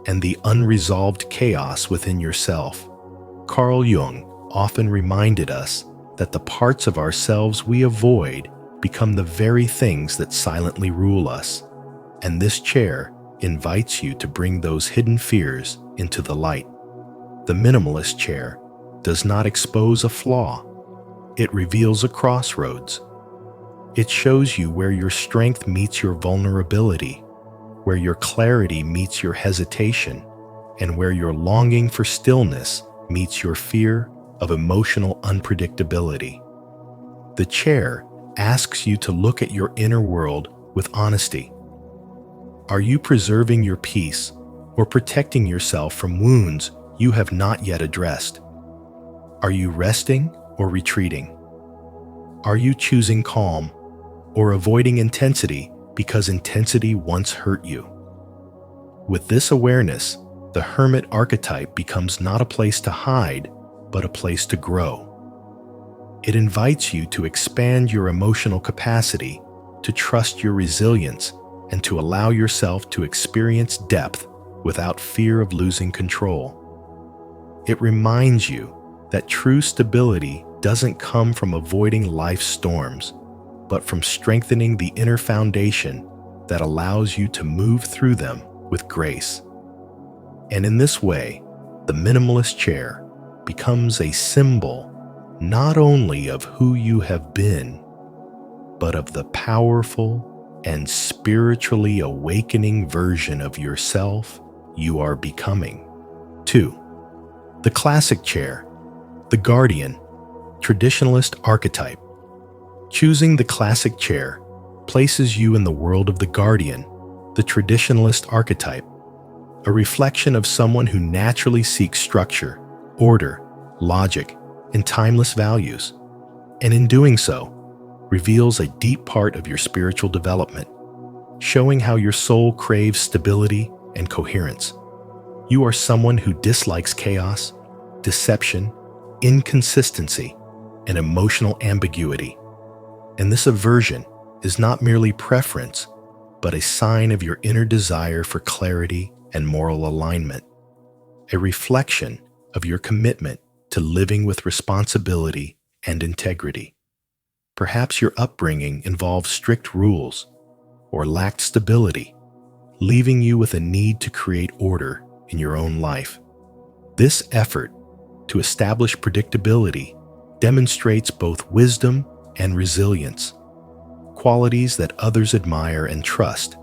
and the unresolved chaos within yourself? Carl Jung often reminded us that the parts of ourselves we avoid become the very things that silently rule us, and this chair invites you to bring those hidden fears into the light. The minimalist chair does not expose a flaw. It reveals a crossroads. It shows you where your strength meets your vulnerability, where your clarity meets your hesitation, and where your longing for stillness meets your fear of emotional unpredictability. The chair asks you to look at your inner world with honesty. Are you preserving your peace or protecting yourself from wounds you have not yet addressed? Are you resting or retreating? Are you choosing calm or avoiding intensity because intensity once hurt you? With this awareness, the hermit archetype becomes not a place to hide, but a place to grow. It invites you to expand your emotional capacity, to trust your resilience, and to allow yourself to experience depth without fear of losing control. It reminds you that true stability doesn't come from avoiding life's storms, but from strengthening the inner foundation that allows you to move through them with grace. And in this way, the minimalist chair becomes a symbol not only of who you have been, but of the powerful and spiritually awakening version of yourself you are becoming. 2. The classic chair, the guardian, traditionalist archetype. Choosing the classic chair places you in the world of the guardian, the traditionalist archetype, a reflection of someone who naturally seeks structure, order, logic, and timeless values, and in doing so, reveals a deep part of your spiritual development, showing how your soul craves stability and coherence. You are someone who dislikes chaos, deception, inconsistency, and emotional ambiguity. And this aversion is not merely preference, but a sign of your inner desire for clarity and moral alignment, a reflection of your commitment to living with responsibility and integrity. Perhaps your upbringing involved strict rules or lacked stability, leaving you with a need to create order in your own life. This effort to establish predictability demonstrates both wisdom and resilience, qualities that others admire and trust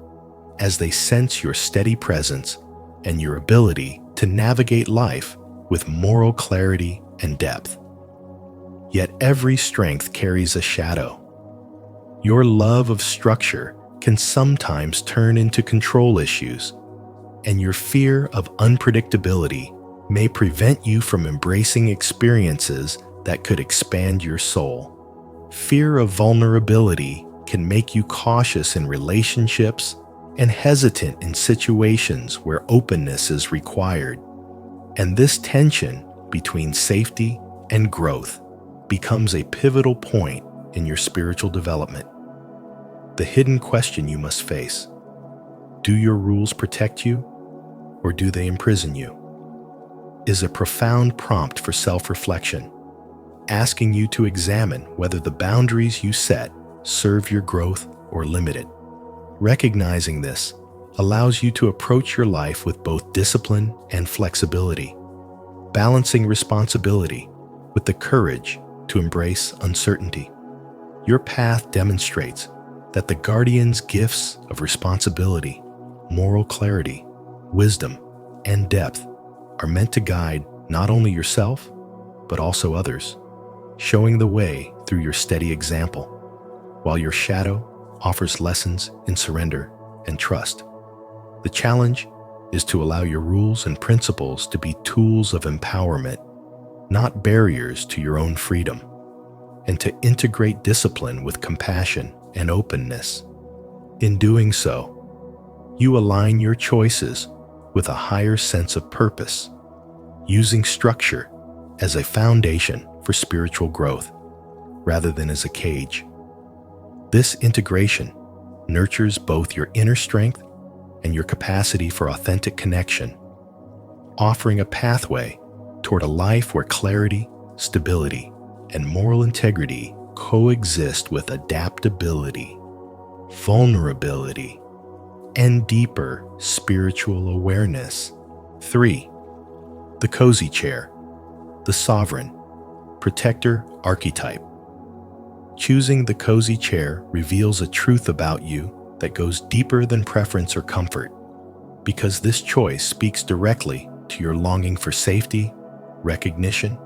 as they sense your steady presence and your ability to navigate life with moral clarity and depth. Yet every strength carries a shadow. Your love of structure can sometimes turn into control issues, and your fear of unpredictability may prevent you from embracing experiences that could expand your soul. Fear of vulnerability can make you cautious in relationships and hesitant in situations where openness is required. And this tension between safety and growth becomes a pivotal point in your spiritual development. The hidden question you must face: do your rules protect you, or do they imprison you? Is a profound prompt for self-reflection, asking you to examine whether the boundaries you set serve your growth or limit it. Recognizing this allows you to approach your life with both discipline and flexibility, balancing responsibility with the courage to embrace uncertainty. Your path demonstrates that the guardian's gifts of responsibility, moral clarity, wisdom, and depth are meant to guide not only yourself, but also others, showing the way through your steady example, while your shadow offers lessons in surrender and trust. The challenge is to allow your rules and principles to be tools of empowerment, not barriers to your own freedom, and to integrate discipline with compassion and openness. In doing so, you align your choices with a higher sense of purpose, using structure as a foundation for spiritual growth rather than as a cage. This integration nurtures both your inner strength and your capacity for authentic connection, offering a pathway toward a life where clarity, stability, and moral integrity coexist with adaptability, vulnerability, and deeper spiritual awareness. 3. The cozy chair, the sovereign, protector archetype. Choosing the cozy chair reveals a truth about you that goes deeper than preference or comfort, because this choice speaks directly to your longing for safety, recognition,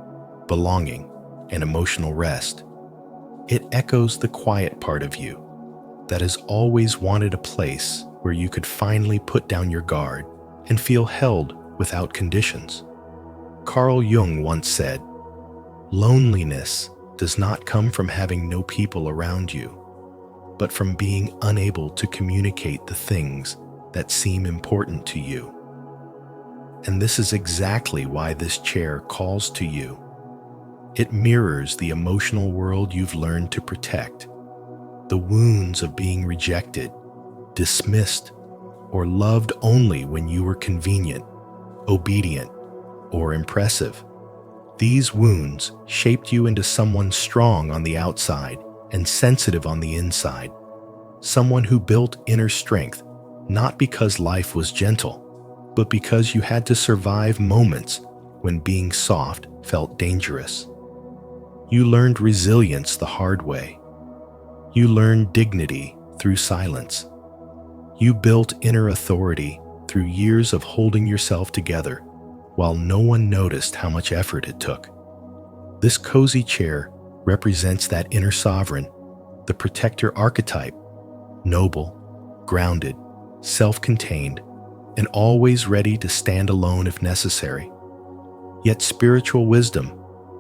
belonging, and emotional rest. It echoes the quiet part of you that has always wanted a place where you could finally put down your guard and feel held without conditions. Carl Jung once said, "Loneliness does not come from having no people around you, but from being unable to communicate the things that seem important to you." And this is exactly why this chair calls to you. It mirrors the emotional world you've learned to protect, the wounds of being rejected, dismissed, or loved only when you were convenient, obedient, or impressive. These wounds shaped you into someone strong on the outside and sensitive on the inside, someone who built inner strength, not because life was gentle, but because you had to survive moments when being soft felt dangerous. You learned resilience the hard way. You learned dignity through silence. You built inner authority through years of holding yourself together while no one noticed how much effort it took. This cozy chair represents that inner sovereign, the protector archetype, noble, grounded, self-contained, and always ready to stand alone if necessary. Yet spiritual wisdom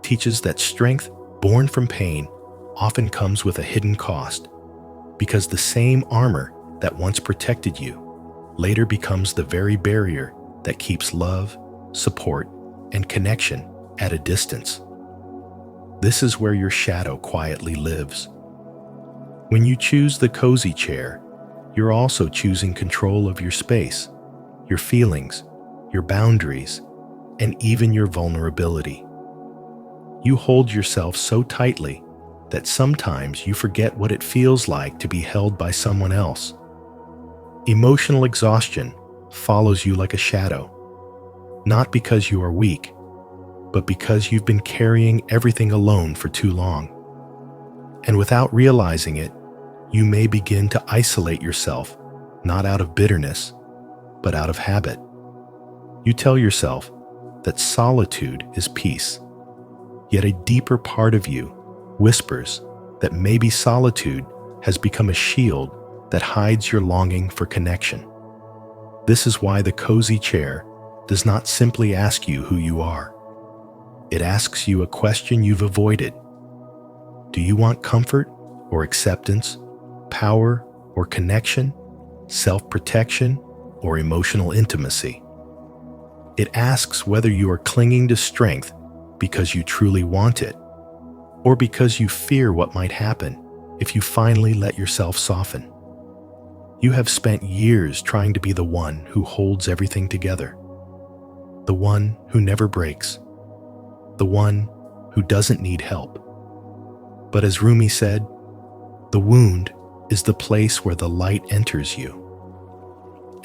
teaches that strength born from pain often comes with a hidden cost, because the same armor that once protected you later becomes the very barrier that keeps love, support, and connection at a distance. This is where your shadow quietly lives. When you choose the cozy chair, you're also choosing control of your space, your feelings, your boundaries, and even your vulnerability. You hold yourself so tightly that sometimes you forget what it feels like to be held by someone else. Emotional exhaustion follows you like a shadow, not because you are weak, but because you've been carrying everything alone for too long. And without realizing it, you may begin to isolate yourself, not out of bitterness, but out of habit. You tell yourself that solitude is peace, yet a deeper part of you whispers that maybe solitude has become a shield that hides your longing for connection. This is why the cozy chair does not simply ask you who you are. It asks you a question you've avoided. Do you want comfort or acceptance, power or connection, self-protection, or emotional intimacy. It asks whether you are clinging to strength because you truly want it, or because you fear what might happen if you finally let yourself soften. You have spent years trying to be the one who holds everything together, the one who never breaks, the one who doesn't need help. But as Rumi said, the wound is the place where the light enters you.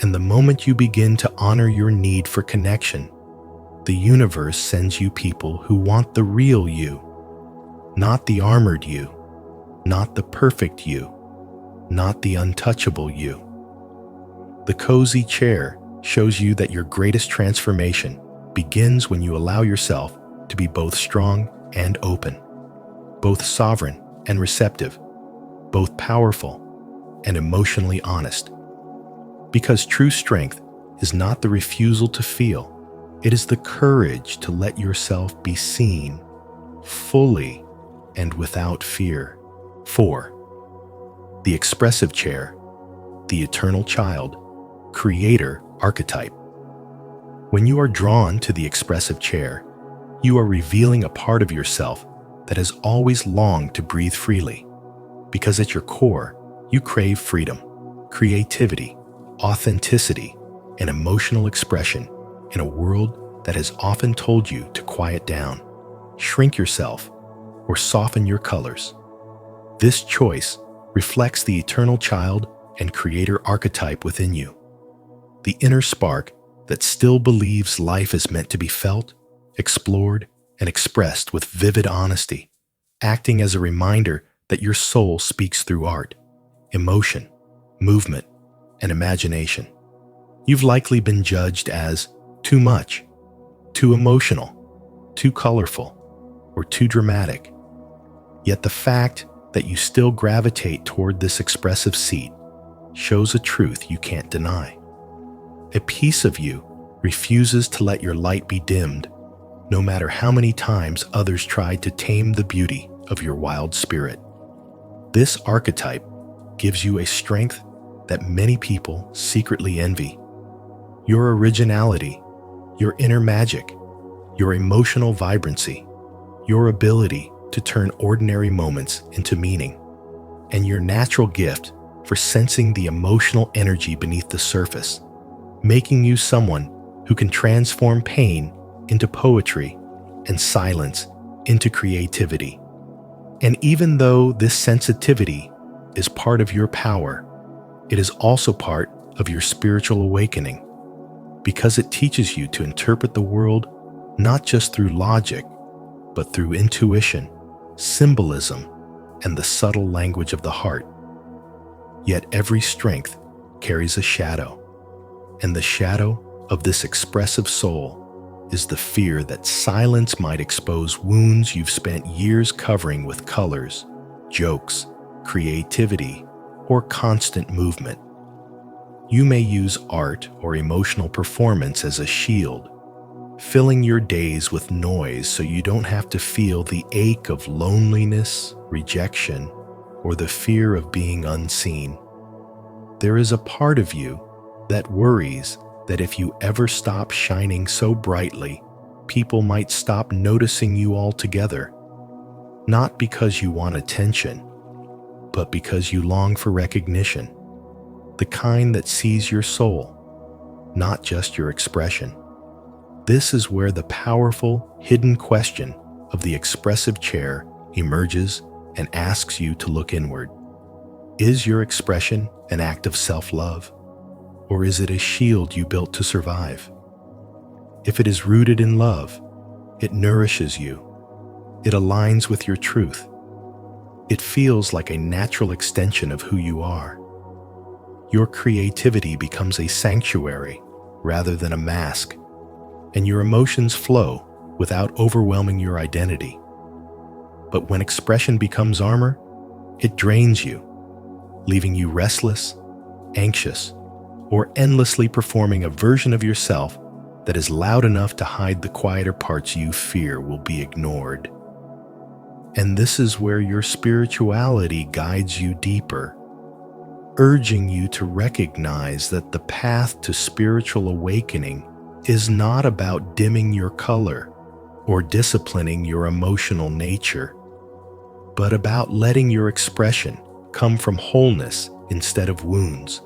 And the moment you begin to honor your need for connection, the universe sends you people who want the real you, not the armored you, not the perfect you, not the untouchable you. The cozy chair shows you that your greatest transformation begins when you allow yourself to be both strong and open, both sovereign and receptive, both powerful and emotionally honest. Because true strength is not the refusal to feel, it is the courage to let yourself be seen fully and without fear. 4. The expressive chair, the eternal child, creator archetype. When you are drawn to the expressive chair, you are revealing a part of yourself that has always longed to breathe freely, because at your core, you crave freedom, creativity, authenticity, and emotional expression in a world that has often told you to quiet down, shrink yourself, or soften your colors. This choice reflects the eternal child and creator archetype within you, the inner spark that still believes life is meant to be felt, explored, and expressed with vivid honesty, acting as a reminder that your soul speaks through art, emotion, movement, and imagination. You've likely been judged as too much, too emotional, too colorful, or too dramatic. Yet the fact that you still gravitate toward this expressive seat shows a truth you can't deny. A piece of you refuses to let your light be dimmed, no matter how many times others tried to tame the beauty of your wild spirit. This archetype gives you a strength that many people secretly envy. Your originality, your inner magic, your emotional vibrancy, your ability to turn ordinary moments into meaning, and your natural gift for sensing the emotional energy beneath the surface, making you someone who can transform pain into poetry and silence into creativity. And even though this sensitivity is part of your power, it is also part of your spiritual awakening, because it teaches you to interpret the world not just through logic, but through intuition, symbolism, and the subtle language of the heart. Yet every strength carries a shadow, and the shadow of this expressive soul is the fear that silence might expose wounds you've spent years covering with colors, jokes, creativity, or constant movement. You may use art or emotional performance as a shield, filling your days with noise so you don't have to feel the ache of loneliness, rejection, or the fear of being unseen. There is a part of you that worries that if you ever stop shining so brightly, people might stop noticing you altogether, not because you want attention, but because you long for recognition, the kind that sees your soul, not just your expression. This is where the powerful, hidden question of the expressive chair emerges and asks you to look inward. Is your expression an act of self-love, or is it a shield you built to survive? If it is rooted in love, it nourishes you. It aligns with your truth. It feels like a natural extension of who you are. Your creativity becomes a sanctuary rather than a mask, and your emotions flow without overwhelming your identity. But when expression becomes armor, it drains you, leaving you restless, anxious, or endlessly performing a version of yourself that is loud enough to hide the quieter parts you fear will be ignored. And this is where your spirituality guides you deeper. urging you to recognize that the path to spiritual awakening is not about dimming your color or disciplining your emotional nature, but about letting your expression come from wholeness instead of wounds,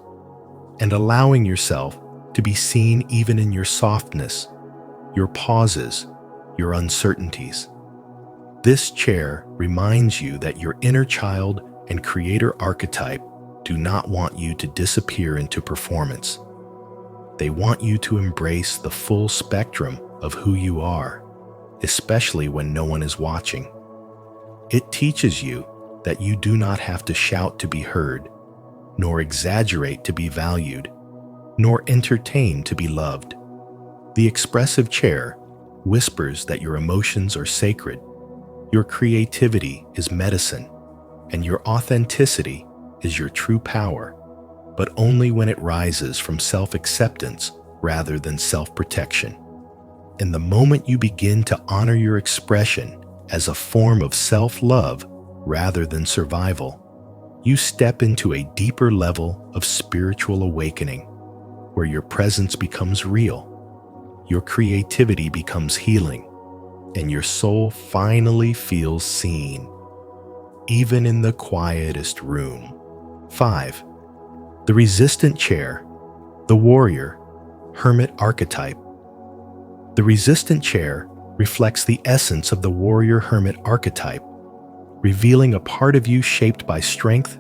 and allowing yourself to be seen even in your softness, your pauses, your uncertainties. This chair reminds you that your inner child and creator archetype do not want you to disappear into performance. They want you to embrace the full spectrum of who you are, especially when no one is watching. It teaches you that you do not have to shout to be heard, nor exaggerate to be valued, nor entertain to be loved. The expressive chair whispers that your emotions are sacred, your creativity is medicine, and your authenticity is your true power, but only when it rises from self-acceptance rather than self-protection. And the moment you begin to honor your expression as a form of self-love rather than survival, you step into a deeper level of spiritual awakening, where your presence becomes real, your creativity becomes healing, and your soul finally feels seen, even in the quietest room. 5. The resistant chair, the warrior, hermit archetype. The resistant chair reflects the essence of the warrior hermit archetype, revealing a part of you shaped by strength,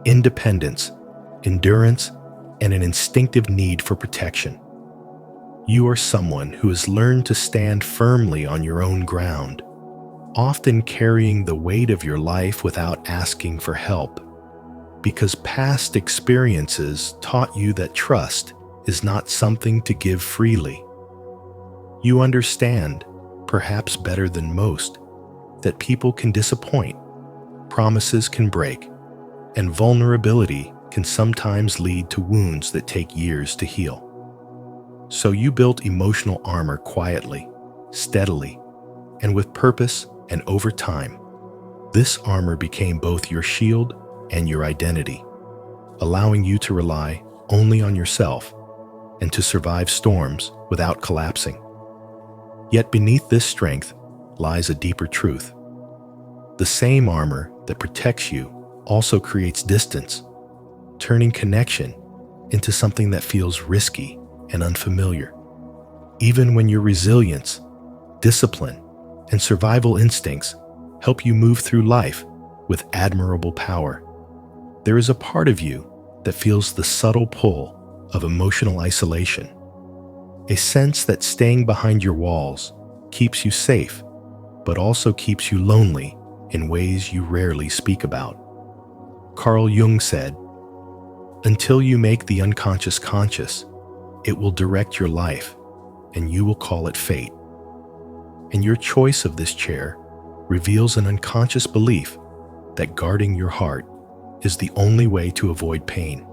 independence, endurance, and an instinctive need for protection. You are someone who has learned to stand firmly on your own ground, often carrying the weight of your life without asking for help, because past experiences taught you that trust is not something to give freely. You understand, perhaps better than most, that people can disappoint, promises can break, and vulnerability can sometimes lead to wounds that take years to heal. So you built emotional armor quietly, steadily, and with purpose, and over time, this armor became both your shield and your identity, allowing you to rely only on yourself and to survive storms without collapsing. Yet beneath this strength lies a deeper truth. The same armor that protects you also creates distance, turning connection into something that feels risky and unfamiliar. Even when your resilience, discipline, and survival instincts help you move through life with admirable power, there is a part of you that feels the subtle pull of emotional isolation, a sense that staying behind your walls keeps you safe, but also keeps you lonely in ways you rarely speak about. Carl Jung said, "Until you make the unconscious conscious, it will direct your life, and you will call it fate." And your choice of this chair reveals an unconscious belief that guarding your heart is the only way to avoid pain.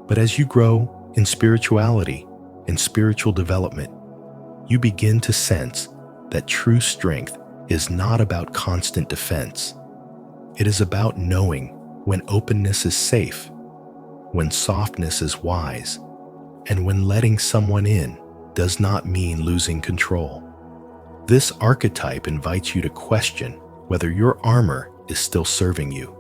But as you grow in spirituality and spiritual development, you begin to sense that true strength is not about constant defense. It is about knowing when openness is safe, when softness is wise, and when letting someone in does not mean losing control. This archetype invites you to question whether your armor is still serving you,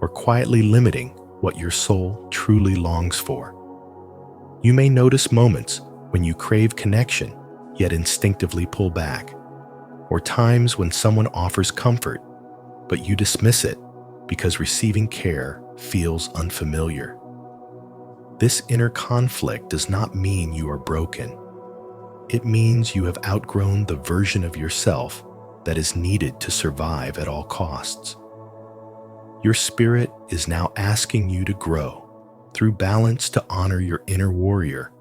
or quietly limiting what your soul truly longs for. You may notice moments when you crave connection, yet instinctively pull back, or times when someone offers comfort, but you dismiss it because receiving care feels unfamiliar. This inner conflict does not mean you are broken. It means you have outgrown the version of yourself that is needed to survive at all costs. Your spirit is now asking you to grow through balance to honor your inner warrior,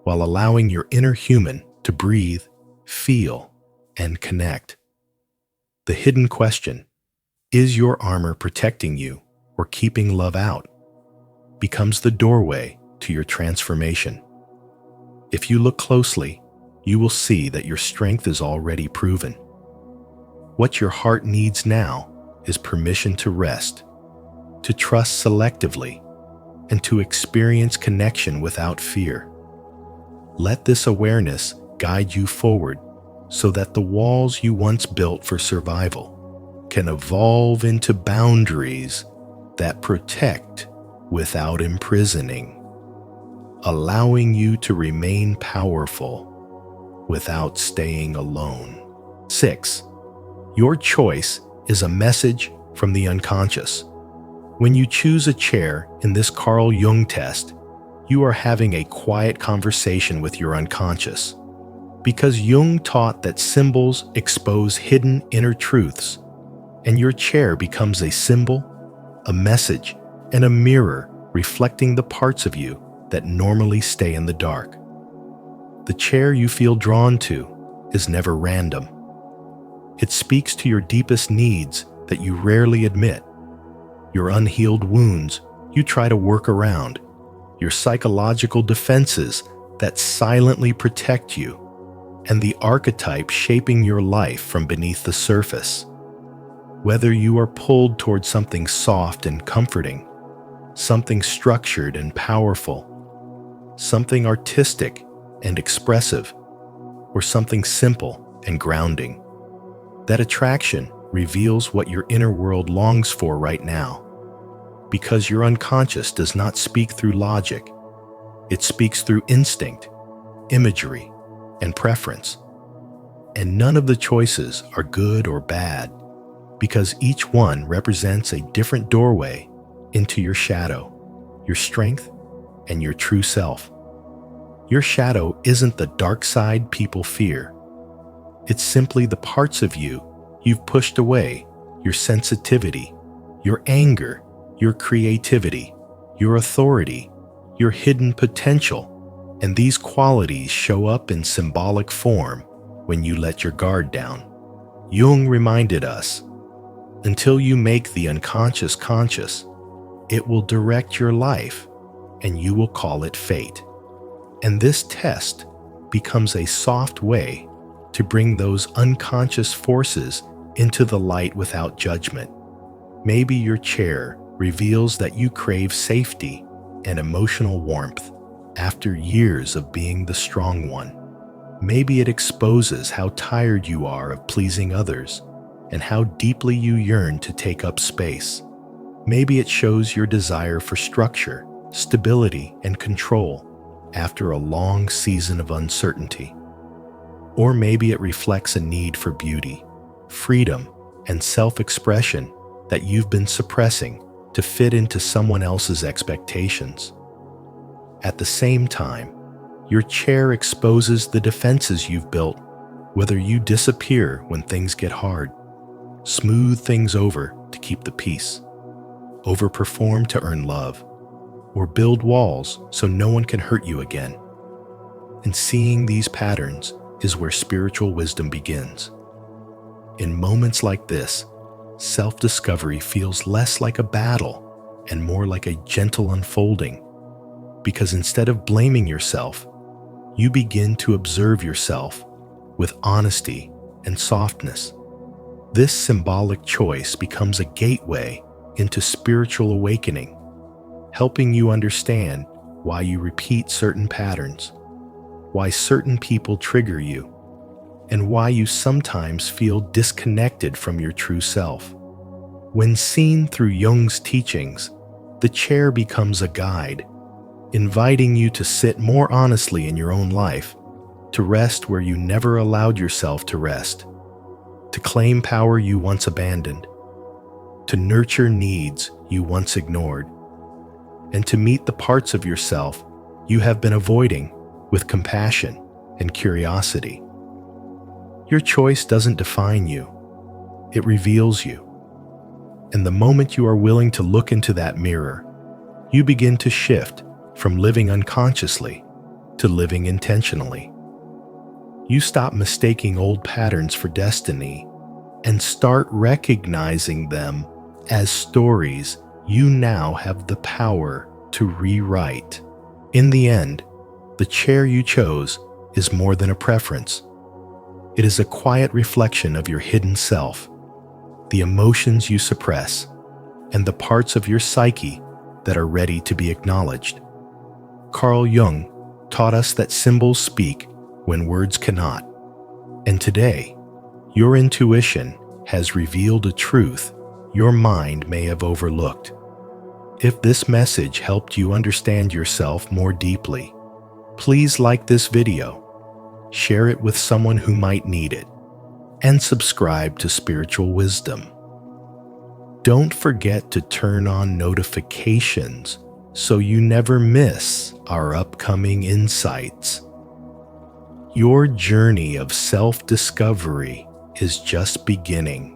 while allowing your inner human to breathe, feel, and connect. The hidden question, is your armor protecting you or keeping love out, becomes the doorway to your transformation. If you look closely, you will see that your strength is already proven. What your heart needs now is permission to rest, to trust selectively, and to experience connection without fear. Let this awareness guide you forward so that the walls you once built for survival can evolve into boundaries that protect without imprisoning, allowing you to remain powerful without staying alone. 6. Your choice is a message from the unconscious. When you choose a chair in this Carl Jung test, you are having a quiet conversation with your unconscious. Because Jung taught that symbols expose hidden inner truths, and your chair becomes a symbol, a message, and a mirror reflecting the parts of you that normally stay in the dark. The chair you feel drawn to is never random. It speaks to your deepest needs that you rarely admit, your unhealed wounds you try to work around, your psychological defenses that silently protect you, and the archetype shaping your life from beneath the surface. Whether you are pulled towards something soft and comforting, something structured and powerful, something artistic and expressive, or something simple and grounding, that attraction reveals what your inner world longs for right now. Because your unconscious does not speak through logic, it speaks through instinct, imagery, and preference. And none of the choices are good or bad, because each one represents a different doorway into your shadow, your strength, and your true self. Your shadow isn't the dark side people fear. It's simply the parts of you you've pushed away, your sensitivity, your anger, your creativity, your authority, your hidden potential, and these qualities show up in symbolic form when you let your guard down. Jung reminded us, until you make the unconscious conscious, it will direct your life, and you will call it fate. And this test becomes a soft way to bring those unconscious forces into the light without judgment. Maybe your chair reveals that you crave safety and emotional warmth after years of being the strong one. Maybe it exposes how tired you are of pleasing others and how deeply you yearn to take up space. Maybe it shows your desire for structure, stability, and control after a long season of uncertainty. Or maybe it reflects a need for beauty, freedom, and self-expression that you've been suppressing to fit into someone else's expectations. At the same time, your chair exposes the defenses you've built, whether you disappear when things get hard, smooth things over to keep the peace, overperform to earn love, or build walls so no one can hurt you again. And seeing these patterns is where spiritual wisdom begins. In moments like this, self-discovery feels less like a battle and more like a gentle unfolding, because instead of blaming yourself, you begin to observe yourself with honesty and softness. This symbolic choice becomes a gateway into spiritual awakening, helping you understand why you repeat certain patterns, why certain people trigger you, and why you sometimes feel disconnected from your true self. When seen through Jung's teachings, the chair becomes a guide, inviting you to sit more honestly in your own life, to rest where you never allowed yourself to rest, to claim power you once abandoned, to nurture needs you once ignored, and to meet the parts of yourself you have been avoiding with compassion and curiosity. Your choice doesn't define you, it reveals you. And the moment you are willing to look into that mirror, you begin to shift from living unconsciously to living intentionally. You stop mistaking old patterns for destiny and start recognizing them as stories you now have the power to rewrite. In the end, the chair you chose is more than a preference. It is a quiet reflection of your hidden self, the emotions you suppress, and the parts of your psyche that are ready to be acknowledged. Carl Jung taught us that symbols speak when words cannot. And today, your intuition has revealed a truth your mind may have overlooked. If this message helped you understand yourself more deeply, please like this video, share it with someone who might need it, and subscribe to Spiritual Wisdom. Don't forget to turn on notifications so you never miss our upcoming insights. Your journey of self-discovery is just beginning.